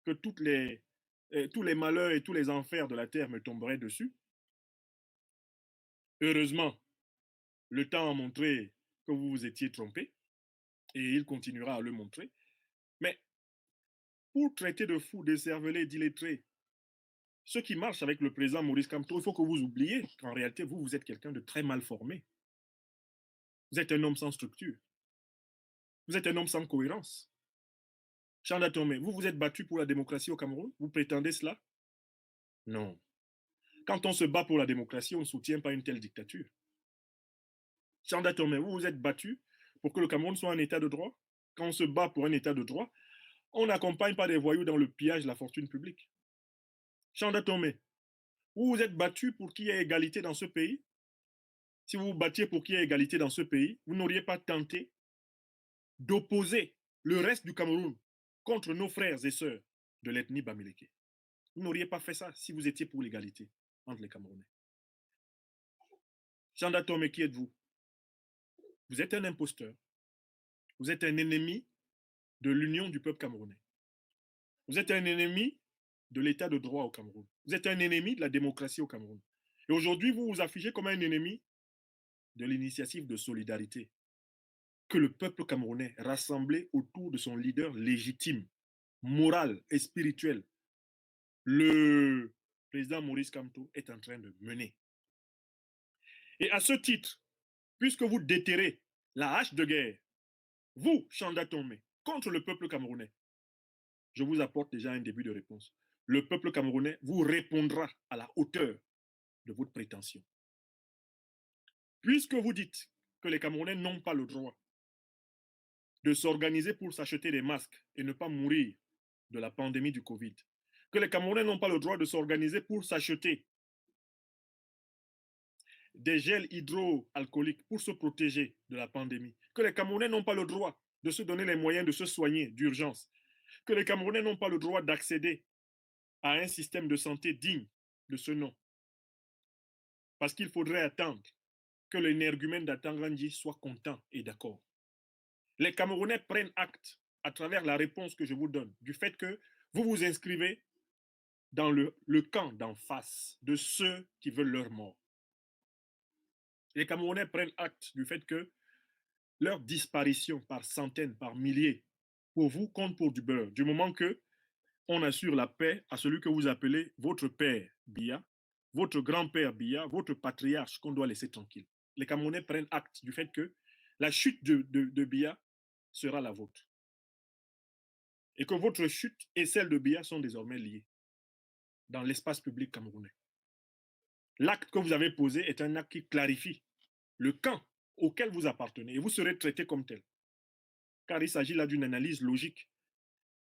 S1: que tous les malheurs et tous les enfers de la terre me tomberaient dessus. Heureusement, le temps a montré que vous vous étiez trompé et il continuera à le montrer. Mais pour traiter de fous, d'écervelés, d'illettrés, ceux qui marchent avec le président Maurice Kamto, il faut que vous oubliez qu'en réalité, vous êtes quelqu'un de très mal formé. Vous êtes un homme sans structure. Vous êtes un homme sans cohérence. Chanda Tomé, vous vous êtes battu pour la démocratie au Cameroun? Vous prétendez cela? Non. Quand on se bat pour la démocratie, on ne soutient pas une telle dictature. Chanda Tomé, vous vous êtes battu pour que le Cameroun soit un état de droit? Quand on se bat pour un état de droit, on n'accompagne pas des voyous dans le pillage de la fortune publique. Chanda Tomé, vous vous êtes battu pour qu'il y ait égalité dans ce pays? Si vous vous battiez pour qu'il y ait égalité dans ce pays, vous n'auriez pas tenté d'opposer le reste du Cameroun contre nos frères et sœurs de l'ethnie Bamileke. Vous n'auriez pas fait ça si vous étiez pour l'égalité entre les Camerounais. Chanda Tomé, qui êtes-vous? Vous êtes un imposteur. Vous êtes un ennemi de l'union du peuple camerounais. Vous êtes un ennemi de l'état de droit au Cameroun. Vous êtes un ennemi de la démocratie au Cameroun. Et aujourd'hui, vous vous affichez comme un ennemi de l'initiative de solidarité que le peuple camerounais, rassemblé autour de son leader légitime, moral et spirituel, le président Maurice Kamto, est en train de mener. Et à ce titre, puisque vous déterrez la hache de guerre, vous, Chanda Tomé, contre le peuple camerounais, je vous apporte déjà un début de réponse. Le peuple camerounais vous répondra à la hauteur de votre prétention. Puisque vous dites que les Camerounais n'ont pas le droit de s'organiser pour s'acheter des masques et ne pas mourir de la pandémie du Covid, que les Camerounais n'ont pas le droit de s'organiser pour s'acheter des gels hydroalcooliques pour se protéger de la pandémie, que les Camerounais n'ont pas le droit de se donner les moyens de se soigner d'urgence, que les Camerounais n'ont pas le droit d'accéder à un système de santé digne de ce nom. Parce qu'il faudrait attendre que l'énergumène d'Atangandji soit content et d'accord. Les Camerounais prennent acte, à travers la réponse que je vous donne, du fait que vous vous inscrivez dans le camp d'en face de ceux qui veulent leur mort. Les Camerounais prennent acte du fait que leur disparition par centaines, par milliers, pour vous, compte pour du beurre. Du moment que on assure la paix à celui que vous appelez votre père Biya, votre grand-père Biya, votre patriarche qu'on doit laisser tranquille. Les Camerounais prennent acte du fait que la chute de Biya sera la vôtre. Et que votre chute et celle de Biya sont désormais liées dans l'espace public camerounais. L'acte que vous avez posé est un acte qui clarifie le camp auquel vous appartenez et vous serez traité comme tel. Car il s'agit là d'une analyse logique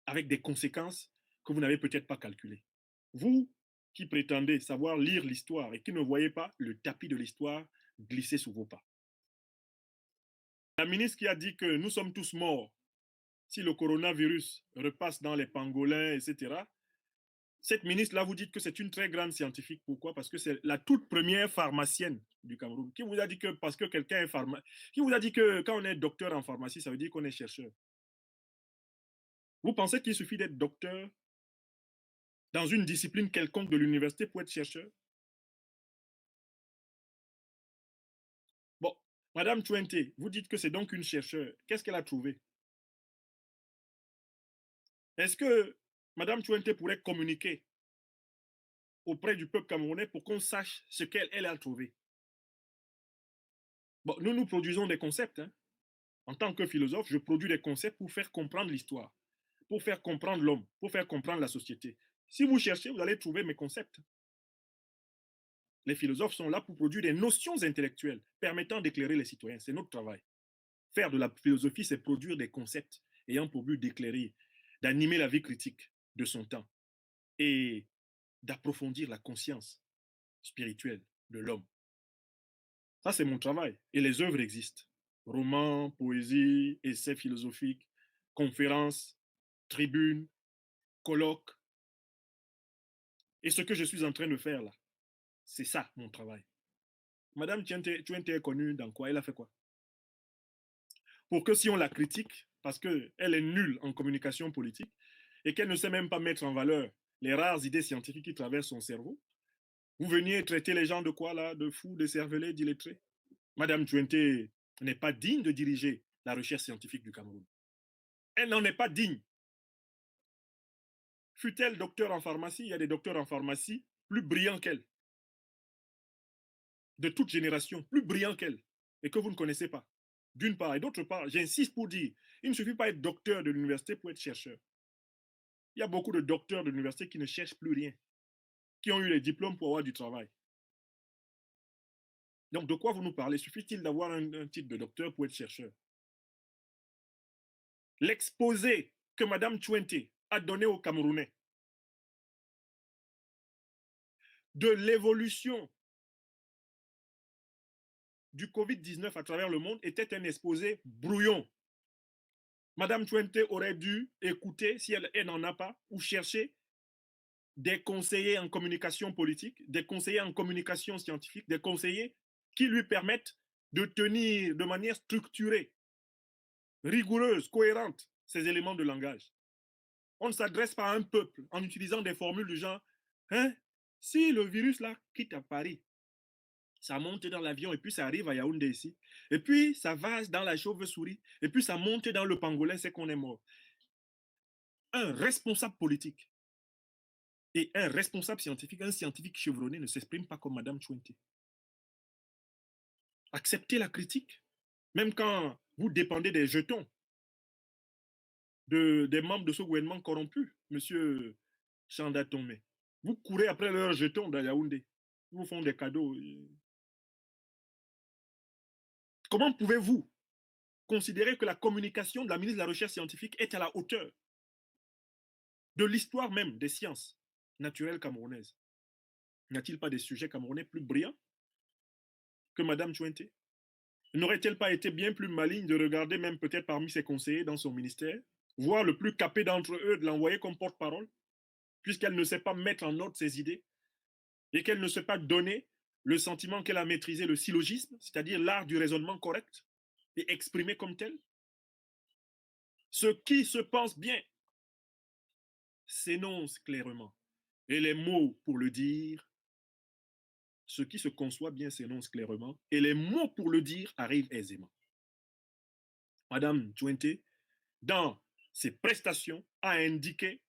S1: avec des conséquences que vous n'avez peut-être pas calculées. Vous qui prétendez savoir lire l'histoire et qui ne voyez pas le tapis de l'histoire glisser sous vos pas. La ministre qui a dit que nous sommes tous morts si le coronavirus repasse dans les pangolins, etc. Cette ministre-là, vous dites que c'est une très grande scientifique. Pourquoi? Parce que c'est la toute première pharmacienne du Cameroun. Qui vous a dit que parce que quelqu'un est pharmacien, qui vous a dit que quand on est docteur en pharmacie, ça veut dire qu'on est chercheur? Vous pensez qu'il suffit d'être docteur dans une discipline quelconque de l'université pour être chercheur? Bon, Madame Twente, vous dites que c'est donc une chercheure. Qu'est-ce qu'elle a trouvé? Est-ce que Madame Twente pourrait communiquer auprès du peuple camerounais pour qu'on sache ce qu'elle a trouvé? Bon, nous produisons des concepts. Hein. En tant que philosophe, je produis des concepts pour faire comprendre l'histoire, pour faire comprendre l'homme, pour faire comprendre la société. Si vous cherchez, vous allez trouver mes concepts. Les philosophes sont là pour produire des notions intellectuelles permettant d'éclairer les citoyens. C'est notre travail. Faire de la philosophie, c'est produire des concepts ayant pour but d'éclairer, d'animer la vie critique de son temps et d'approfondir la conscience spirituelle de l'homme. Ça, c'est mon travail. Et les œuvres existent. Romans, poésie, essais philosophiques, conférences, tribunes, colloques. Et ce que je suis en train de faire là, c'est ça mon travail. Madame Twente est connue dans quoi? Elle a fait quoi? Pour que si on la critique, parce qu'elle est nulle en communication politique et qu'elle ne sait même pas mettre en valeur les rares idées scientifiques qui traversent son cerveau, vous veniez traiter les gens de quoi là? De fous, de cervelets, d'illettrés? Madame Twente n'est pas digne de diriger la recherche scientifique du Cameroun. Elle n'en est pas digne. Fut-elle docteur en pharmacie? Il y a des docteurs en pharmacie plus brillants qu'elle, de toute génération, plus brillants qu'elle, et que vous ne connaissez pas. D'une part. Et d'autre part, j'insiste pour dire, il ne suffit pas d'être docteur de l'université pour être chercheur. Il y a beaucoup de docteurs de l'université qui ne cherchent plus rien, qui ont eu les diplômes pour avoir du travail. Donc, de quoi vous nous parlez? Suffit-il d'avoir un titre de docteur pour être chercheur? L'exposé que Mme Twente a donné aux Camerounais de l'évolution du Covid-19 à travers le monde était un exposé brouillon. Madame Twente aurait dû écouter, si elle n'en a pas, ou chercher des conseillers en communication politique, des conseillers en communication scientifique, des conseillers qui lui permettent de tenir de manière structurée, rigoureuse, cohérente ces éléments de langage. On ne s'adresse pas à un peuple en utilisant des formules du genre hein, si le virus là quitte à Paris, ça monte dans l'avion et puis ça arrive à Yaoundé ici, et puis ça va dans la chauve-souris, et puis ça monte dans le pangolin, c'est qu'on est mort. Un responsable politique et un responsable scientifique, un scientifique chevronné ne s'exprime pas comme Madame Twente. Acceptez la critique, même quand vous dépendez des jetons des membres de ce gouvernement corrompu, Monsieur Chanda Tomé. Vous courez après leurs jetons dans Yaoundé. Ils vous font des cadeaux. Comment pouvez-vous considérer que la communication de la ministre de la Recherche scientifique est à la hauteur de l'histoire même des sciences naturelles camerounaises? N'y a-t-il pas des sujets camerounais plus brillants que Madame Twente? N'aurait-elle pas été bien plus maligne de regarder même peut-être parmi ses conseillers dans son ministère, voire le plus capé d'entre eux de l'envoyer comme porte-parole, puisqu'elle ne sait pas mettre en ordre ses idées et qu'elle ne sait pas donner le sentiment qu'elle a maîtrisé le syllogisme, c'est-à-dire l'art du raisonnement correct et exprimé comme tel? Ce qui se pense bien s'énonce clairement. Et les mots pour le dire, ce qui se conçoit bien s'énonce clairement, et les mots pour le dire arrivent aisément. Madame Twente, dans ses prestations, a indiqué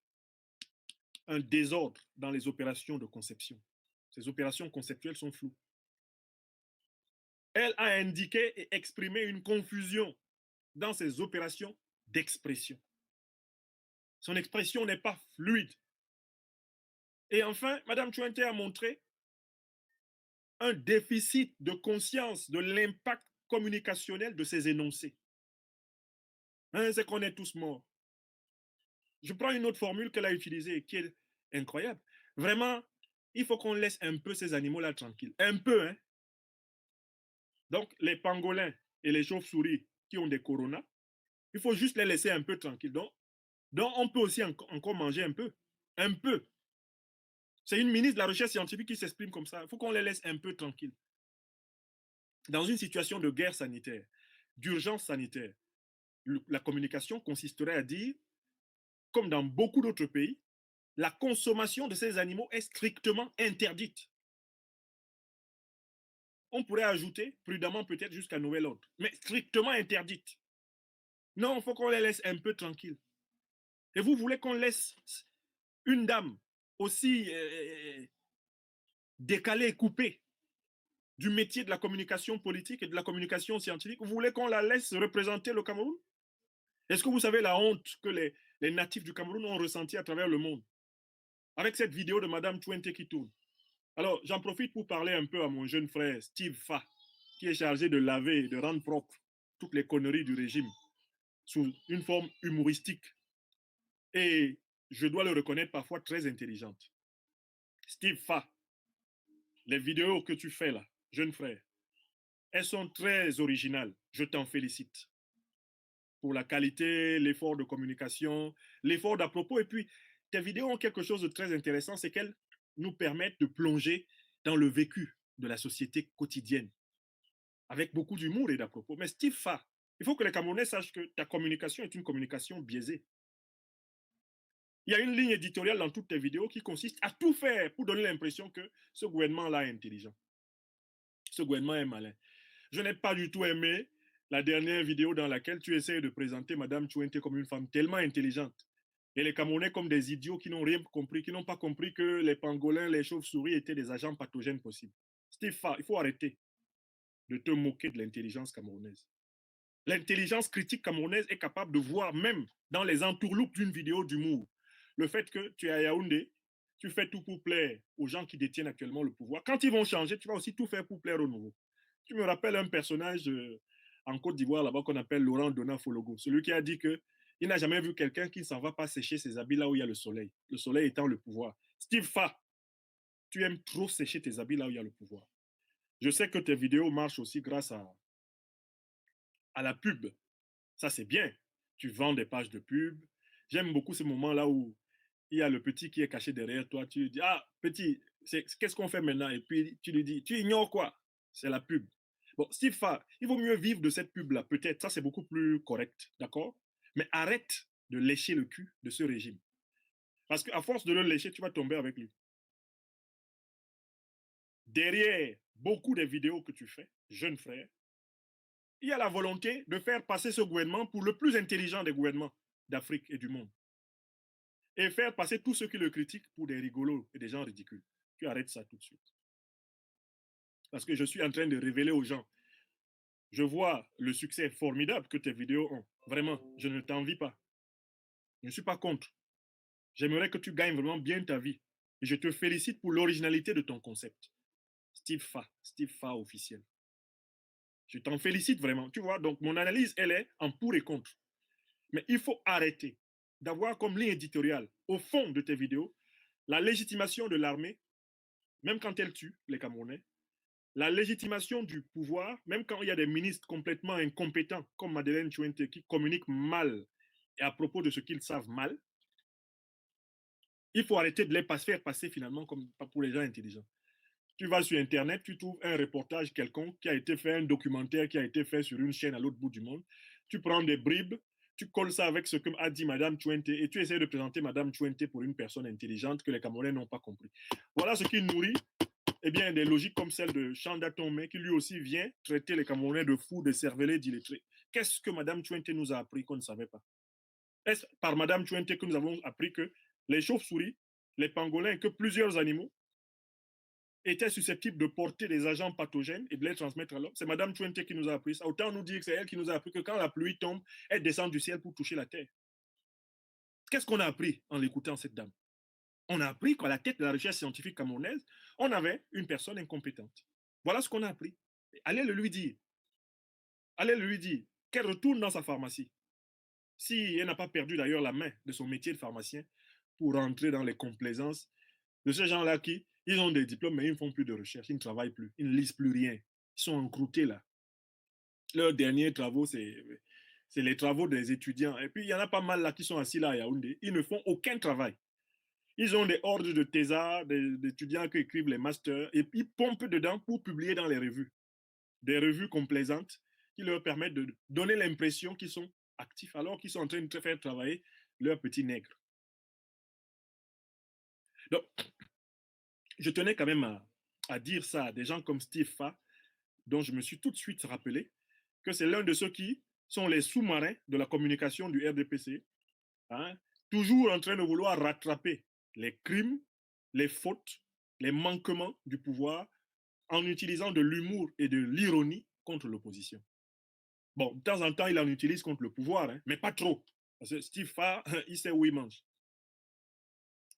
S1: un désordre dans les opérations de conception. Ces opérations conceptuelles sont floues. Elle a indiqué et exprimé une confusion dans ses opérations d'expression. Son expression n'est pas fluide. Et enfin, Madame Twente a montré un déficit de conscience de l'impact communicationnel de ses énoncés. Hein, c'est qu'on est tous morts. Je prends une autre formule qu'elle a utilisée qui est incroyable. Vraiment, il faut qu'on laisse un peu ces animaux-là tranquilles. Un peu, hein. Donc, les pangolins et les chauves-souris qui ont des coronas, il faut juste les laisser un peu tranquilles. Donc on peut aussi encore manger un peu. Un peu. C'est une ministre de la Recherche scientifique qui s'exprime comme ça. Il faut qu'on les laisse un peu tranquilles. Dans une situation de guerre sanitaire, d'urgence sanitaire, la communication consisterait à dire, comme dans beaucoup d'autres pays, la consommation de ces animaux est strictement interdite. On pourrait ajouter, prudemment peut-être jusqu'à nouvel ordre, mais strictement interdite. Non, il faut qu'on les laisse un peu tranquilles. Et vous voulez qu'on laisse une dame aussi décalée, coupée du métier de la communication politique et de la communication scientifique, vous voulez qu'on la laisse représenter le Cameroun? Est-ce que vous savez la honte que les natifs du Cameroun ont ressentie à travers le monde avec cette vidéo de Madame Chouente qui tourne? Alors, j'en profite pour parler un peu à mon jeune frère Steve Fa, qui est chargé de laver et de rendre propre toutes les conneries du régime sous une forme humoristique. Et je dois le reconnaître, parfois très intelligente. Steve Fa, les vidéos que tu fais là, jeune frère, elles sont très originales. Je t'en félicite pour la qualité, l'effort de communication, l'effort d'à propos. Et puis, tes vidéos ont quelque chose de très intéressant, c'est qu'elles nous permettent de plonger dans le vécu de la société quotidienne, avec beaucoup d'humour et d'à propos. Mais Steve Fa, il faut que les Camerounais sachent que ta communication est une communication biaisée. Il y a une ligne éditoriale dans toutes tes vidéos qui consiste à tout faire pour donner l'impression que ce gouvernement-là est intelligent. Ce gouvernement est malin. Je n'ai pas du tout aimé la dernière vidéo dans laquelle tu essayes de présenter Madame Chouente comme une femme tellement intelligente. Et les Camerounais comme des idiots qui n'ont rien compris, qui n'ont pas compris que les pangolins, les chauves-souris étaient des agents pathogènes possibles. Steve, il faut arrêter de te moquer de l'intelligence camerounaise. L'intelligence critique camerounaise est capable de voir même dans les entourloupes d'une vidéo d'humour le fait que tu es à Yaoundé, tu fais tout pour plaire aux gens qui détiennent actuellement le pouvoir. Quand ils vont changer, tu vas aussi tout faire pour plaire aux nouveaux. Tu me rappelles un personnage en Côte d'Ivoire là-bas qu'on appelle Laurent Dona Fologo, celui qui a dit que il n'a jamais vu quelqu'un qui ne s'en va pas sécher ses habits là où il y a le soleil étant le pouvoir. Steve Fa, tu aimes trop sécher tes habits là où il y a le pouvoir. Je sais que tes vidéos marchent aussi grâce à la pub. Ça, c'est bien. Tu vends des pages de pub. J'aime beaucoup ce moment-là où il y a le petit qui est caché derrière toi. Tu lui dis, ah, petit, qu'est-ce qu'on fait maintenant? Et puis, tu lui dis, tu ignores quoi? C'est la pub. Bon, Steve Fa, il vaut mieux vivre de cette pub-là. Peut-être, ça, c'est beaucoup plus correct. D'accord? Mais arrête de lécher le cul de ce régime. Parce qu'à force de le lécher, tu vas tomber avec lui. Derrière beaucoup des vidéos que tu fais, jeune frère, il y a la volonté de faire passer ce gouvernement pour le plus intelligent des gouvernements d'Afrique et du monde. Et faire passer tous ceux qui le critiquent pour des rigolos et des gens ridicules. Tu arrêtes ça tout de suite. Parce que je suis en train de révéler aux gens. Je vois le succès formidable que tes vidéos ont. Vraiment, je ne t'envie pas. Je ne suis pas contre. J'aimerais que tu gagnes vraiment bien ta vie. Et je te félicite pour l'originalité de ton concept. Steve Fa officiel. Je t'en félicite vraiment. Tu vois, donc mon analyse, elle est en pour et contre. Mais il faut arrêter d'avoir comme ligne éditoriale, au fond de tes vidéos, la légitimation de l'armée, même quand elle tue les Camerounais, la légitimation du pouvoir, même quand il y a des ministres complètement incompétents, comme Madeleine Chouente, qui communiquent mal et à propos de ce qu'ils savent mal, il faut arrêter de les faire passer finalement comme pour les gens intelligents. Tu vas sur Internet, tu trouves un reportage quelconque qui a été fait, un documentaire qui a été fait sur une chaîne à l'autre bout du monde. Tu prends des bribes, tu colles ça avec ce que a dit Madame Chouente et tu essaies de présenter Madame Chouente pour une personne intelligente que les Camerounais n'ont pas compris. Voilà ce qui nourrit eh bien, des logiques comme celle de Chanda Tomé, qui lui aussi vient traiter les Camerounais de fous, de cervelés, d'illettrés. Qu'est-ce que Madame Chouente nous a appris qu'on ne savait pas? Est-ce par Madame Chouente que nous avons appris que les chauves-souris, les pangolins et que plusieurs animaux étaient susceptibles de porter des agents pathogènes et de les transmettre à l'homme? C'est Madame Chouente qui nous a appris ça. Autant nous dire que c'est elle qui nous a appris que quand la pluie tombe, elle descend du ciel pour toucher la terre. Qu'est-ce qu'on a appris en l'écoutant cette dame? On a appris qu'à la tête de la recherche scientifique camerounaise, on avait une personne incompétente. Voilà ce qu'on a appris. Allez le lui dire. Allez le lui dire qu'elle retourne dans sa pharmacie. Si elle n'a pas perdu d'ailleurs la main de son métier de pharmacien pour rentrer dans les complaisances de ces gens-là qui, ils ont des diplômes, mais ils ne font plus de recherche, ils ne travaillent plus, ils ne lisent plus rien. Ils sont encroutés là. Leurs derniers travaux, c'est les travaux des étudiants. Et puis, il y en a pas mal là qui sont assis là à Yaoundé. Ils ne font aucun travail. Ils ont des ordres de thésards, d'étudiants qui écrivent les masters, et puis ils pompent dedans pour publier dans les revues. Des revues complaisantes qui leur permettent de donner l'impression qu'ils sont actifs alors qu'ils sont en train de faire travailler leurs petits nègres. Donc, je tenais quand même à dire ça à des gens comme Steve Fa, dont je me suis tout de suite rappelé que c'est l'un de ceux qui sont les sous-marins de la communication du RDPC, hein, toujours en train de vouloir rattraper les crimes, les fautes, les manquements du pouvoir en utilisant de l'humour et de l'ironie contre l'opposition. Bon, de temps en temps, il en utilise contre le pouvoir, hein, mais pas trop. Parce que Steve Fa, il sait où il mange.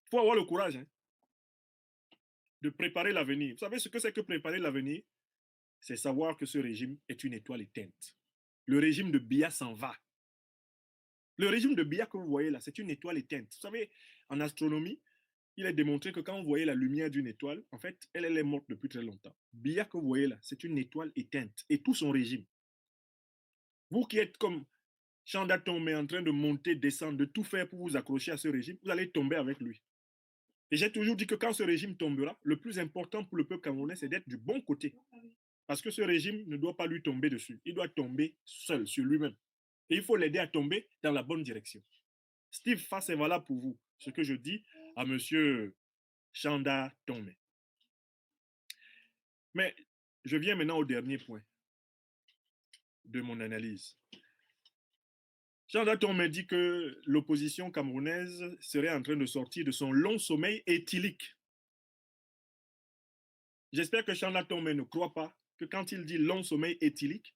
S1: Il faut avoir le courage, hein, de préparer l'avenir. Vous savez ce que c'est que préparer l'avenir? C'est savoir que ce régime est une étoile éteinte. Le régime de Biya s'en va. Le régime de Biya que vous voyez là, c'est une étoile éteinte. Vous savez, en astronomie, il est démontré que quand vous voyez la lumière d'une étoile, en fait, elle est morte depuis très longtemps. Biya que vous voyez là, c'est une étoile éteinte. Et tout son régime. Vous qui êtes comme Chandaton, mais en train de monter, descendre, de tout faire pour vous accrocher à ce régime, vous allez tomber avec lui. Et j'ai toujours dit que quand ce régime tombera, le plus important pour le peuple camerounais, c'est d'être du bon côté. Parce que ce régime ne doit pas lui tomber dessus. Il doit tomber seul, sur lui-même. Et il faut l'aider à tomber dans la bonne direction. Steve Fa, c'est valable pour vous. Ce que je dis à monsieur Chanda Tomé. Mais je viens maintenant au dernier point de mon analyse. Chanda Tomé dit que l'opposition camerounaise serait en train de sortir de son long sommeil éthylique. J'espère que Chanda Tomé ne croit pas que quand il dit long sommeil éthylique,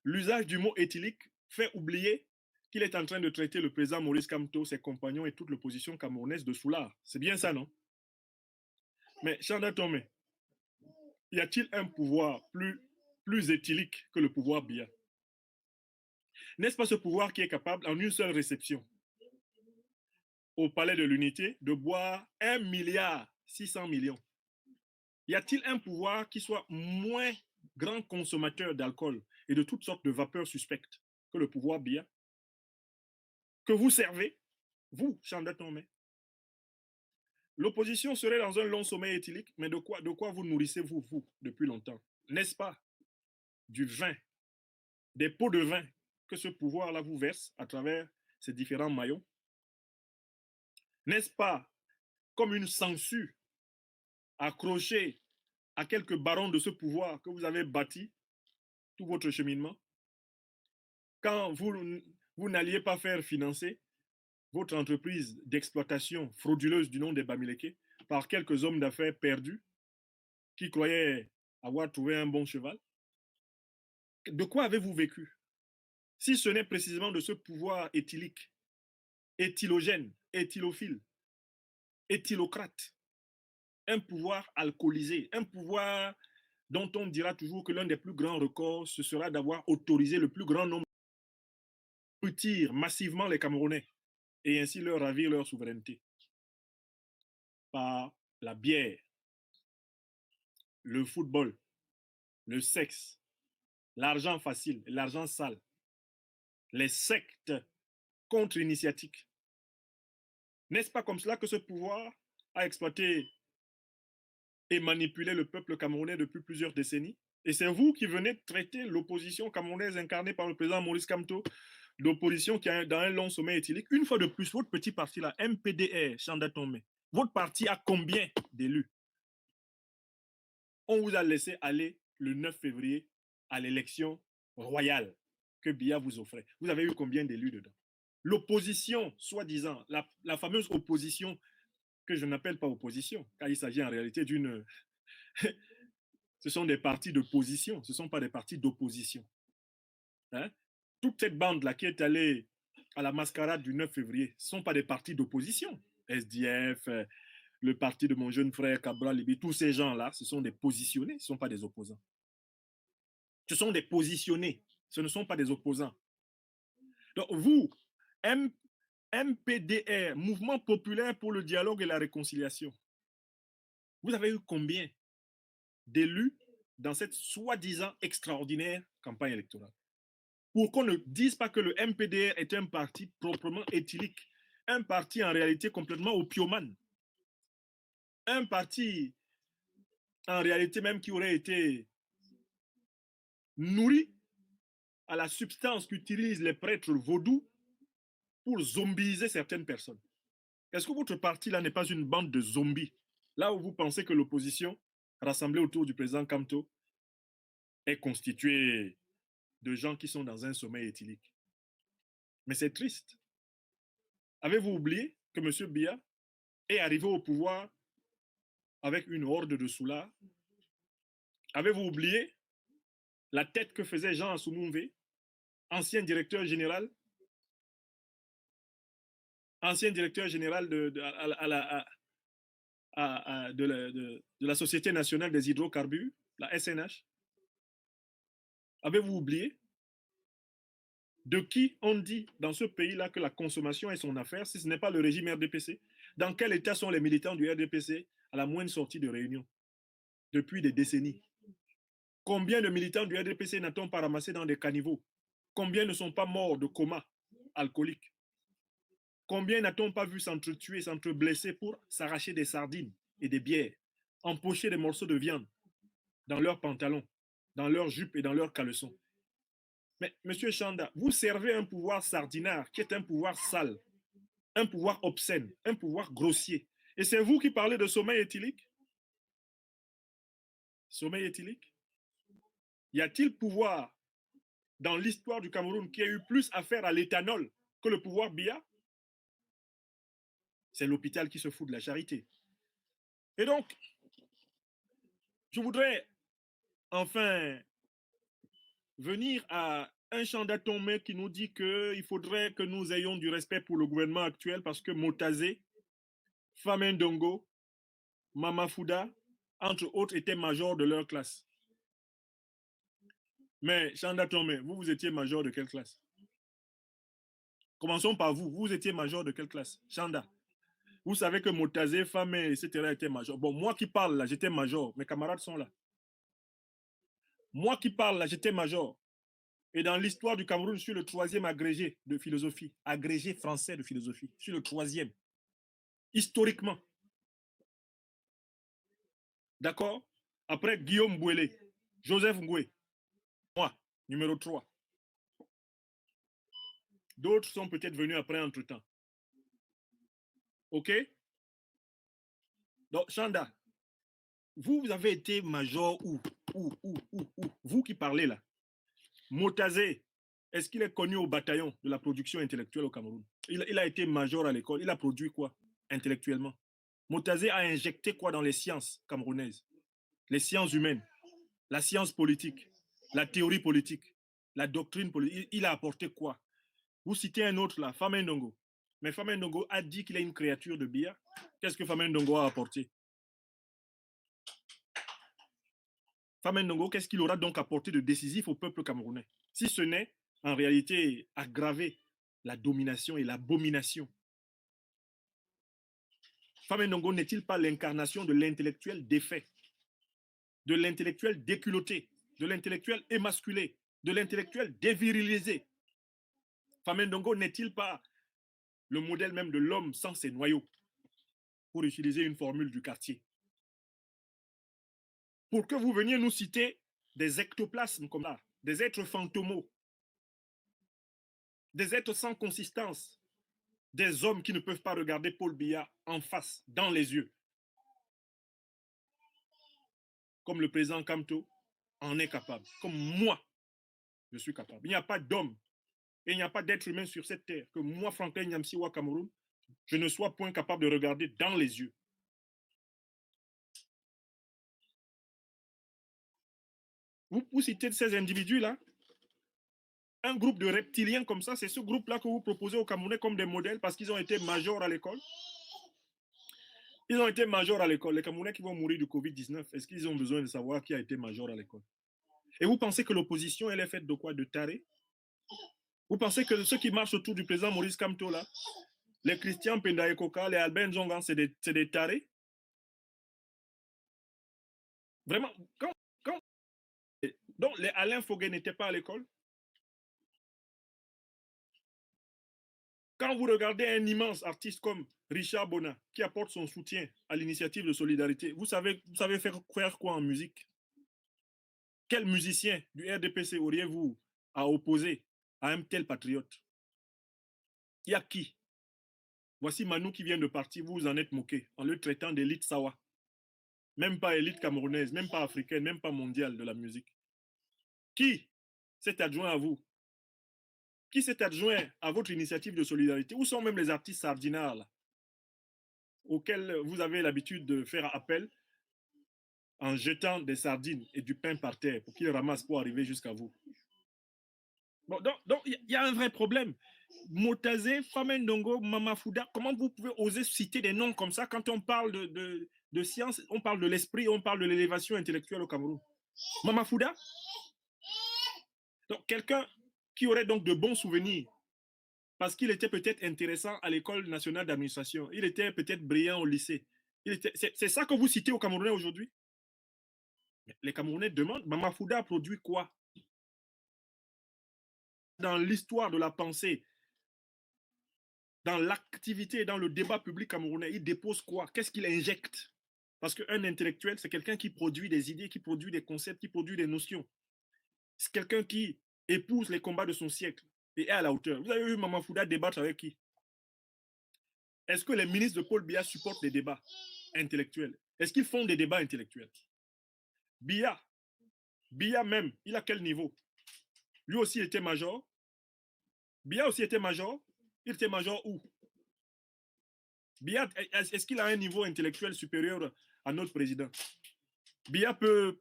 S1: l'usage du mot éthylique fait oublier qu'il est en train de traiter le président Maurice Kamto, ses compagnons et toute l'opposition camerounaise de soulards. C'est bien ça, non? Mais Chanda Tomé, y a-t-il un pouvoir plus éthylique que le pouvoir Biya? N'est-ce pas ce pouvoir qui est capable, en une seule réception, au palais de l'unité, de boire 1,6 milliard Y a-t-il un pouvoir qui soit moins grand consommateur d'alcool et de toutes sortes de vapeurs suspectes que le pouvoir Biya? Que vous servez, vous, Chanda Tomé? L'opposition serait dans un long sommeil éthylique, mais de quoi vous nourrissez-vous, vous, depuis longtemps? N'est-ce pas du vin, des pots de vin que ce pouvoir-là vous verse à travers ces différents maillons? N'est-ce pas comme une sangsue accrochée à quelques barons de ce pouvoir que vous avez bâti tout votre cheminement? Quand vous n'alliez pas faire financer votre entreprise d'exploitation frauduleuse du nom des Bamileke par quelques hommes d'affaires perdus qui croyaient avoir trouvé un bon cheval, de quoi avez-vous vécu? Si ce n'est précisément de ce pouvoir éthylique, éthylogène, éthylophile, éthylocrate, un pouvoir alcoolisé, un pouvoir dont on dira toujours que l'un des plus grands records, ce sera d'avoir autorisé le plus grand nombre de tirer massivement les Camerounais et ainsi leur ravir leur souveraineté par la bière, le football, le sexe, l'argent facile, l'argent sale, les sectes contre-initiatiques. N'est-ce pas comme cela que ce pouvoir a exploité et manipulé le peuple camerounais depuis plusieurs décennies? Et c'est vous qui venez de traiter l'opposition camerounaise incarnée par le président Maurice Kamto d'opposition qui est dans un long sommeil éthylique. Une fois de plus, votre petit parti là, MPDR, Chanda Tomé, votre parti a combien d'élus? On vous a laissé aller le 9 février à l'élection royale que Biya vous offrait. Vous avez eu combien d'élus dedans? L'opposition, soi-disant, la fameuse opposition que je n'appelle pas opposition, car il s'agit en réalité d'une... Ce sont des partis de position, ce ne sont pas des partis d'opposition. Hein? Toute cette bande-là qui est allée à la mascarade du 9 février, ce ne sont pas des partis d'opposition. SDF, le parti de mon jeune frère Cabral Libi, tous ces gens-là, ce sont des positionnés, ce ne sont pas des opposants. Ce sont des positionnés, ce ne sont pas des opposants. Donc vous, MPDR, Mouvement populaire pour le dialogue et la réconciliation, vous avez eu combien d'élus dans cette soi-disant extraordinaire campagne électorale? pour qu'on ne dise pas que le MPDR est un parti proprement éthylique, un parti en réalité complètement opiomane, un parti en réalité même qui aurait été nourri à la substance qu'utilisent les prêtres vaudous pour zombiser certaines personnes. Est-ce que votre parti là n'est pas une bande de zombies? Là où vous pensez que l'opposition rassemblée autour du président Kamto est constituée de gens qui sont dans un sommeil éthylique. Mais c'est triste. Avez-vous oublié que M. Biya est arrivé au pouvoir avec une horde de soulards? Avez-vous oublié la tête que faisait Jean Assoumoumve, ancien directeur général de la Société nationale des hydrocarbures, la SNH? Avez-vous oublié de qui on dit dans ce pays-là que la consommation est son affaire, si ce n'est pas le régime RDPC? Dans quel état sont les militants du RDPC à la moindre sortie de réunion depuis des décennies? Combien de militants du RDPC n'a-t-on pas ramassé dans des caniveaux? Combien ne sont pas morts de coma alcoolique? Combien n'a-t-on pas vu s'entretuer, s'entreblesser pour s'arracher des sardines et des bières, empocher des morceaux de viande dans leurs pantalons, dans leurs jupes et dans leurs caleçons? Mais, monsieur Chanda, vous servez un pouvoir sardinard qui est un pouvoir sale, un pouvoir obscène, un pouvoir grossier. Et c'est vous qui parlez de sommeil éthylique? Sommeil éthylique? Y a-t-il pouvoir dans l'histoire du Cameroun qui a eu plus affaire à l'éthanol que le pouvoir Biya? C'est l'hôpital qui se fout de la charité. Et donc, je voudrais enfin venir à un Chanda Tomé qui nous dit qu'il faudrait que nous ayons du respect pour le gouvernement actuel parce que Motazé, Famen Dongo, Mama Fouda, entre autres, étaient majors de leur classe. Mais Chanda Tomé, vous étiez major de quelle classe? Commençons par vous. Vous étiez major de quelle classe? Chanda. Vous savez que Motazé, Famen, etc. étaient majors. Bon, moi qui parle là, j'étais major. Mes camarades sont là. Moi qui parle là, j'étais major. Et dans l'histoire du Cameroun, je suis le 3e agrégé de philosophie. Agrégé français de philosophie. Je suis le 3e. Historiquement. D'accord? Après Guillaume Bouélé, Joseph Ngoué, moi, numéro 3. D'autres sont peut-être venus après entre-temps. OK? Donc, Chanda, vous avez été major où? Vous qui parlez là. Motazé, est-ce qu'il est connu au bataillon de la production intellectuelle au Cameroun? Il a été major à l'école. Il a produit quoi intellectuellement? Motazé a injecté quoi dans les sciences camerounaises? Les sciences humaines, la science politique, la théorie politique, la doctrine politique. Il a apporté quoi? Vous citez un autre là, Famen Dongo. Mais Famen Dongo a dit qu'il est une créature de Biya. Qu'est-ce que Famen Dongo a apporté? Famen Dongo, qu'est-ce qu'il aura donc apporté de décisif au peuple camerounais? Si ce n'est, en réalité, aggraver la domination et l'abomination. Famen Dongo n'est-il pas l'incarnation de l'intellectuel défait, de l'intellectuel déculotté, de l'intellectuel émasculé, de l'intellectuel dévirilisé? Famen Dongo n'est-il pas le modèle même de l'homme sans ses noyaux, pour utiliser une formule du quartier? Pour que vous veniez nous citer des ectoplasmes comme ça, des êtres fantomaux, des êtres sans consistance, des hommes qui ne peuvent pas regarder Paul Biya en face, dans les yeux, comme le président Kamto en est capable, comme moi, je suis capable. Il n'y a pas d'homme et il n'y a pas d'être humain sur cette terre que moi, Franklin Nyamsiwa Cameroun, je ne sois point capable de regarder dans les yeux. Vous citez ces individus-là, un groupe de reptiliens comme ça, c'est ce groupe-là que vous proposez aux Camerounais comme des modèles parce qu'ils ont été majors à l'école. Ils ont été majors à l'école. Les Camerounais qui vont mourir du Covid-19, est-ce qu'ils ont besoin de savoir qui a été major à l'école? Et vous pensez que l'opposition, elle est faite de quoi? De tarés? Vous pensez que ceux qui marchent autour du président Maurice Kamto, là, les Christian Pendaye Koka, les Albert Njongan, c'est des tarés? Vraiment, donc les Alain Foguet n'étaient pas à l'école? Quand vous regardez un immense artiste comme Richard Bona, qui apporte son soutien à l'initiative de solidarité, vous savez faire quoi en musique? Quel musicien du RDPC auriez-vous à opposer à un tel patriote? Il y a qui? Voici Manu qui vient de partir, vous vous en êtes moqué en le traitant d'élite Sawa. Même pas élite camerounaise, même pas africaine, même pas mondiale de la musique. Qui s'est adjoint à vous? Qui s'est adjoint à votre initiative de solidarité? Où sont même les artistes sardinards là, auxquels vous avez l'habitude de faire appel en jetant des sardines et du pain par terre pour qu'ils ramassent pour arriver jusqu'à vous? Bon, donc il y a un vrai problème. Motazé, Famendongo, Mamafouda, comment vous pouvez oser citer des noms comme ça quand on parle de science, on parle de l'esprit, on parle de l'élévation intellectuelle au Cameroun? Mamafouda? Donc quelqu'un qui aurait donc de bons souvenirs parce qu'il était peut-être intéressant à l'école nationale d'administration, il était peut-être brillant au lycée. C'est ça que vous citez aux Camerounais aujourd'hui? Les Camerounais demandent, Mamafouda a produit quoi? Dans l'histoire de la pensée, dans l'activité, dans le débat public camerounais, il dépose quoi? Qu'est-ce qu'il injecte? Parce qu'un intellectuel, c'est quelqu'un qui produit des idées, qui produit des concepts, qui produit des notions. C'est quelqu'un qui épouse les combats de son siècle et est à la hauteur. Vous avez vu Mamafouda débattre avec qui? Est-ce que les ministres de Paul Biya supportent des débats intellectuels? Est-ce qu'ils font des débats intellectuels? Biya même, il a quel niveau? Lui aussi, il était major. Biya aussi était major. Il était major où? Biya, est-ce qu'il a un niveau intellectuel supérieur à notre président? Biya peut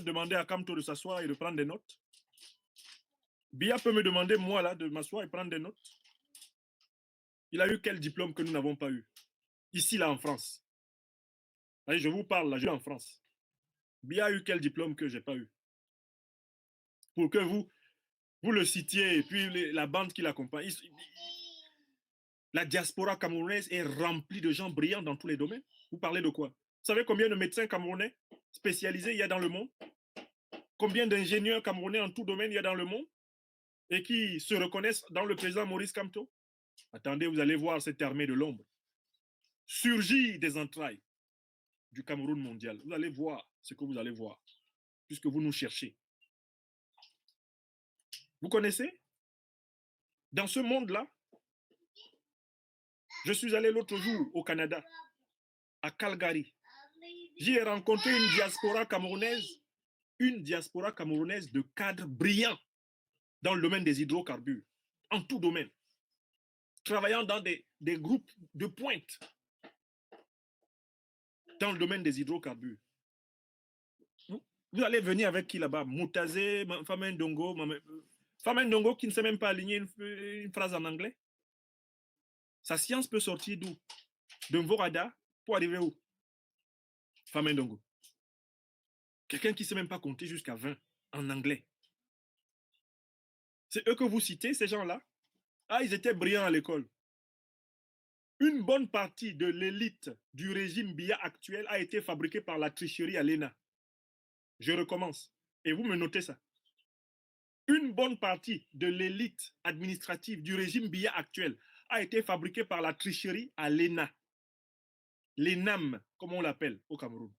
S1: demander à Kamto de s'asseoir et de prendre des notes. Biya peut me demander, moi, là, de m'asseoir et prendre des notes. Il a eu quel diplôme que nous n'avons pas eu? Ici, là, en France. Allez, je vous parle, là, je suis en France. Biya a eu quel diplôme que je n'ai pas eu? Pour que vous le citiez, et puis la bande qui l'accompagne. La diaspora camerounaise est remplie de gens brillants dans tous les domaines. Vous parlez de quoi? Vous savez combien de médecins camerounais spécialisés il y a dans le monde? Combien d'ingénieurs camerounais en tout domaine il y a dans le monde? Et qui se reconnaissent dans le président Maurice Kamto? Attendez, vous allez voir cette armée de l'ombre surgir des entrailles du Cameroun mondial. Vous allez voir ce que vous allez voir, puisque vous nous cherchez. Vous connaissez? Dans ce monde-là, je suis allé l'autre jour au Canada, à Calgary. J'y ai rencontré une diaspora camerounaise de cadres brillants dans le domaine des hydrocarbures, en tout domaine, travaillant dans des groupes de pointe dans le domaine des hydrocarbures. Vous allez venir avec qui là-bas? Moutazé, Famendongo, Famendongo qui ne sait même pas aligner une phrase en anglais. Sa science peut sortir d'où? De Mvorada pour arriver où? Famendongo. Quelqu'un qui ne sait même pas compter jusqu'à 20 en anglais. C'est eux que vous citez, ces gens-là? Ah, ils étaient brillants à l'école. Une bonne partie de l'élite du régime Biya actuel a été fabriquée par la tricherie à l'ENA. Je recommence. Et vous me notez ça. Une bonne partie de l'élite administrative du régime Biya actuel a été fabriquée par la tricherie à l'ENA. L'ENAM, comme on l'appelle au Cameroun.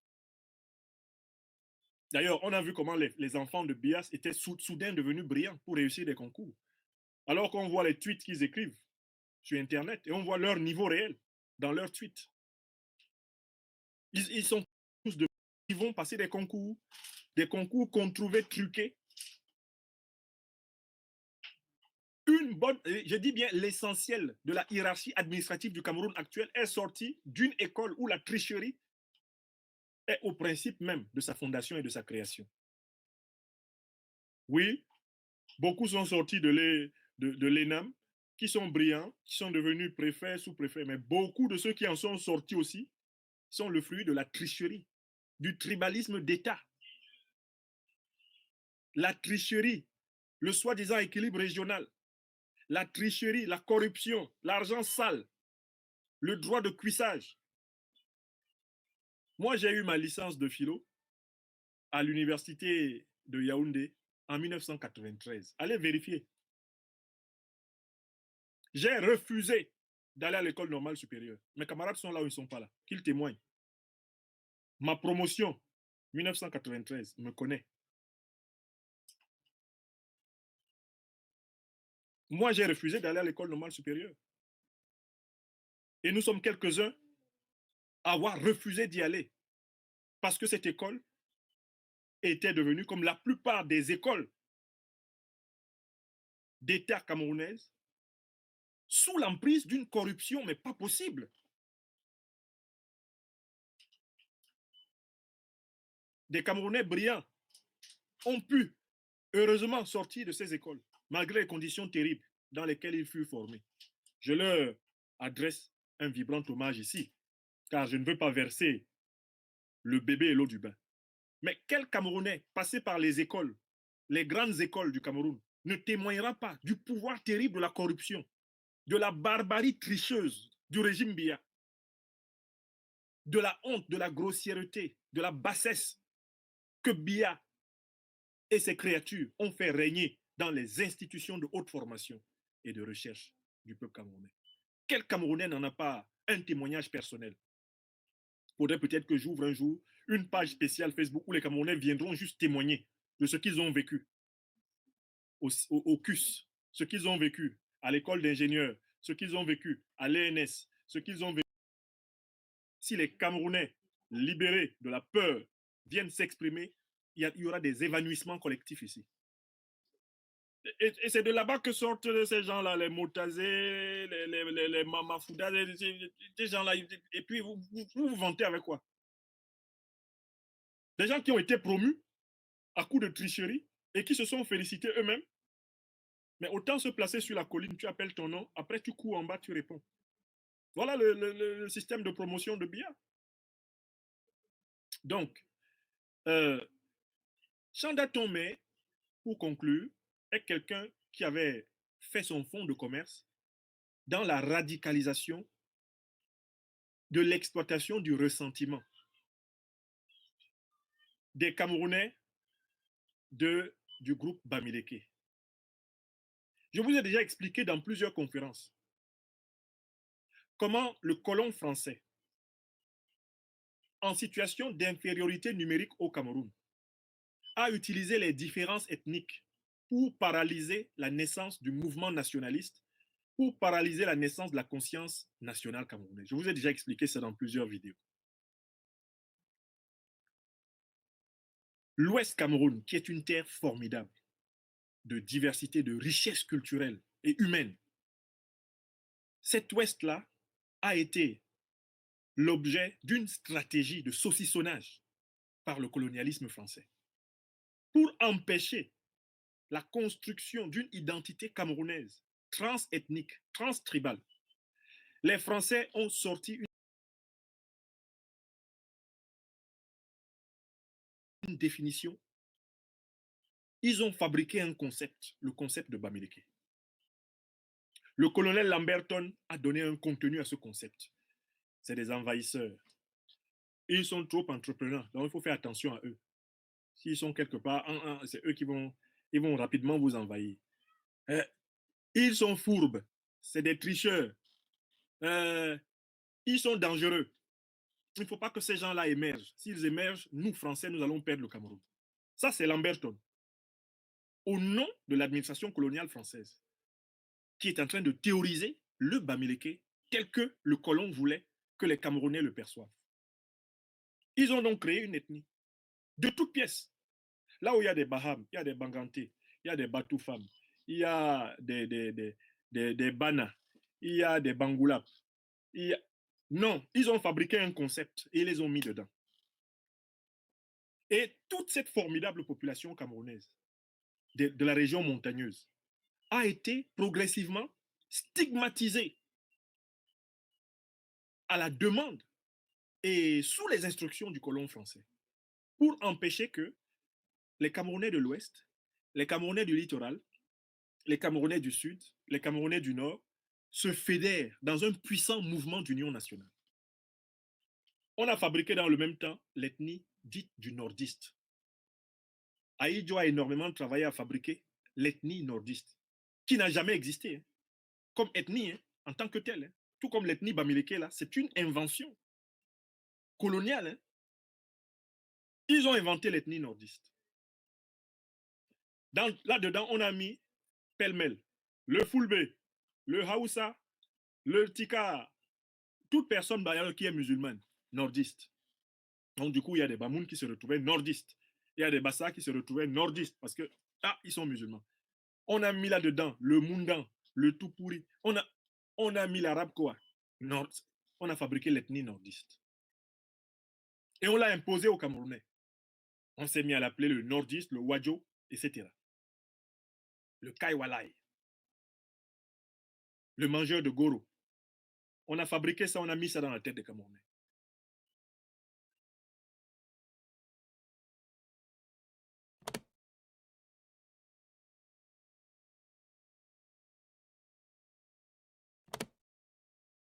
S1: D'ailleurs, on a vu comment les enfants de Biya étaient soudain devenus brillants pour réussir des concours. Alors qu'on voit les tweets qu'ils écrivent sur Internet et on voit leur niveau réel dans leurs tweets. Ils sont tous de... Ils vont passer des concours qu'on trouvait truqués. Je dis bien l'essentiel de la hiérarchie administrative du Cameroun actuel est sorti d'une école où la tricherie est au principe même de sa fondation et de sa création. Oui, beaucoup sont sortis de l'ENAM, qui sont brillants, qui sont devenus préfets, sous-préfets, mais beaucoup de ceux qui en sont sortis aussi sont le fruit de la tricherie, du tribalisme d'État. La tricherie, le soi-disant équilibre régional, la tricherie, la corruption, l'argent sale, le droit de cuissage. Moi, j'ai eu ma licence de philo à l'université de Yaoundé en 1993. Allez vérifier. J'ai refusé d'aller à l'école normale supérieure. Mes camarades sont là ou ils ne sont pas là. Qu'ils témoignent. Ma promotion, 1993, me connaît. Moi, j'ai refusé d'aller à l'école normale supérieure. Et nous sommes quelques-uns à avoir refusé d'y aller. Parce que cette école était devenue, comme la plupart des écoles d'État camerounaises, sous l'emprise d'une corruption, mais pas possible. Des Camerounais brillants ont pu, heureusement, sortir de ces écoles, malgré les conditions terribles dans lesquelles ils furent formés. Je leur adresse un vibrant hommage ici, car je ne veux pas verser le bébé et l'eau du bain. Mais quel Camerounais passé par les écoles, les grandes écoles du Cameroun, ne témoignera pas du pouvoir terrible de la corruption, de la barbarie tricheuse du régime Biya, de la honte, de la grossièreté, de la bassesse que Biya et ses créatures ont fait régner dans les institutions de haute formation et de recherche du peuple camerounais. Quel Camerounais n'en a pas un témoignage personnel? Il faudrait peut-être que j'ouvre un jour une page spéciale Facebook où les Camerounais viendront juste témoigner de ce qu'ils ont vécu au CUS, ce qu'ils ont vécu à l'école d'ingénieurs, ce qu'ils ont vécu à l'ENS, ce qu'ils ont vécu. Si les Camerounais libérés de la peur viennent s'exprimer, il y aura des évanouissements collectifs ici. Et c'est de là-bas que sortent ces gens-là, les Motazé, les Mamafouda, ces gens-là. Et puis, vous vantez avec quoi? Des gens qui ont été promus à coup de tricherie et qui se sont félicités eux-mêmes. Mais autant se placer sur la colline, tu appelles ton nom, après tu cours en bas, tu réponds. Voilà le système de promotion de Biya. Donc, Chanda Tomé, pour conclure, est quelqu'un qui avait fait son fonds de commerce dans la radicalisation de l'exploitation du ressentiment des Camerounais du groupe Bamileke. Je vous ai déjà expliqué dans plusieurs conférences comment le colon français, en situation d'infériorité numérique au Cameroun, a utilisé les différences ethniques pour paralyser la naissance du mouvement nationaliste, pour paralyser la naissance de la conscience nationale camerounaise. Je vous ai déjà expliqué ça dans plusieurs vidéos. L'Ouest Cameroun, qui est une terre formidable de diversité, de richesse culturelle et humaine, cet Ouest-là a été l'objet d'une stratégie de saucissonnage par le colonialisme français pour empêcher la construction d'une identité camerounaise transethnique, transtribale. Les Français ont sorti une définition. Ils ont fabriqué un concept, le concept de Bamileke. Le colonel Lamberton a donné un contenu à ce concept. C'est des envahisseurs. Ils sont trop entrepreneurs, donc il faut faire attention à eux. S'ils sont quelque part, c'est eux qui vont rapidement vous envahir. Ils sont fourbes, c'est des tricheurs. Ils sont dangereux. Il ne faut pas que ces gens-là émergent. S'ils émergent, nous, Français, nous allons perdre le Cameroun. Ça, c'est Lamberton. Au nom de l'administration coloniale française, qui est en train de théoriser le Bamileke tel que le colon voulait que les Camerounais le perçoivent. Ils ont donc créé une ethnie de toutes pièces. Là où il y a des Baham, il y a des Banganté, il y a des Batoufam, il y a des Bana, il y a des Bangoulap. Non, ils ont fabriqué un concept et ils les ont mis dedans. Et toute cette formidable population camerounaise de la région montagneuse a été progressivement stigmatisée à la demande et sous les instructions du colon français pour empêcher que les Camerounais de l'Ouest, les Camerounais du littoral, les Camerounais du Sud, les Camerounais du Nord se fédèrent dans un puissant mouvement d'union nationale. On a fabriqué dans le même temps l'ethnie dite du nordiste. Aïdjo a énormément travaillé à fabriquer l'ethnie nordiste, qui n'a jamais existé. comme ethnie, hein, en tant que telle. Hein. Tout comme l'ethnie Bamileke, là, c'est une invention coloniale. Hein. Ils ont inventé l'ethnie nordiste. Là-dedans, on a mis pêle-mêle le Fulbe, le Haoussa, le Tika, toute personne d'ailleurs qui est musulmane, nordiste. Donc, du coup, il y a des Bamoun qui se retrouvaient nordistes. Il y a des Bassa qui se retrouvaient nordistes parce que, ils sont musulmans. On a mis là-dedans le Mundan, le Tupuri. On a mis l'arabe quoi Nord. On a fabriqué l'ethnie nordiste. Et on l'a imposé aux Camerounais. On s'est mis à l'appeler le nordiste, le Wadjo, etc. Le Kaiwalai. Le mangeur de Goro. On a fabriqué ça, on a mis ça dans la tête des Camerounais.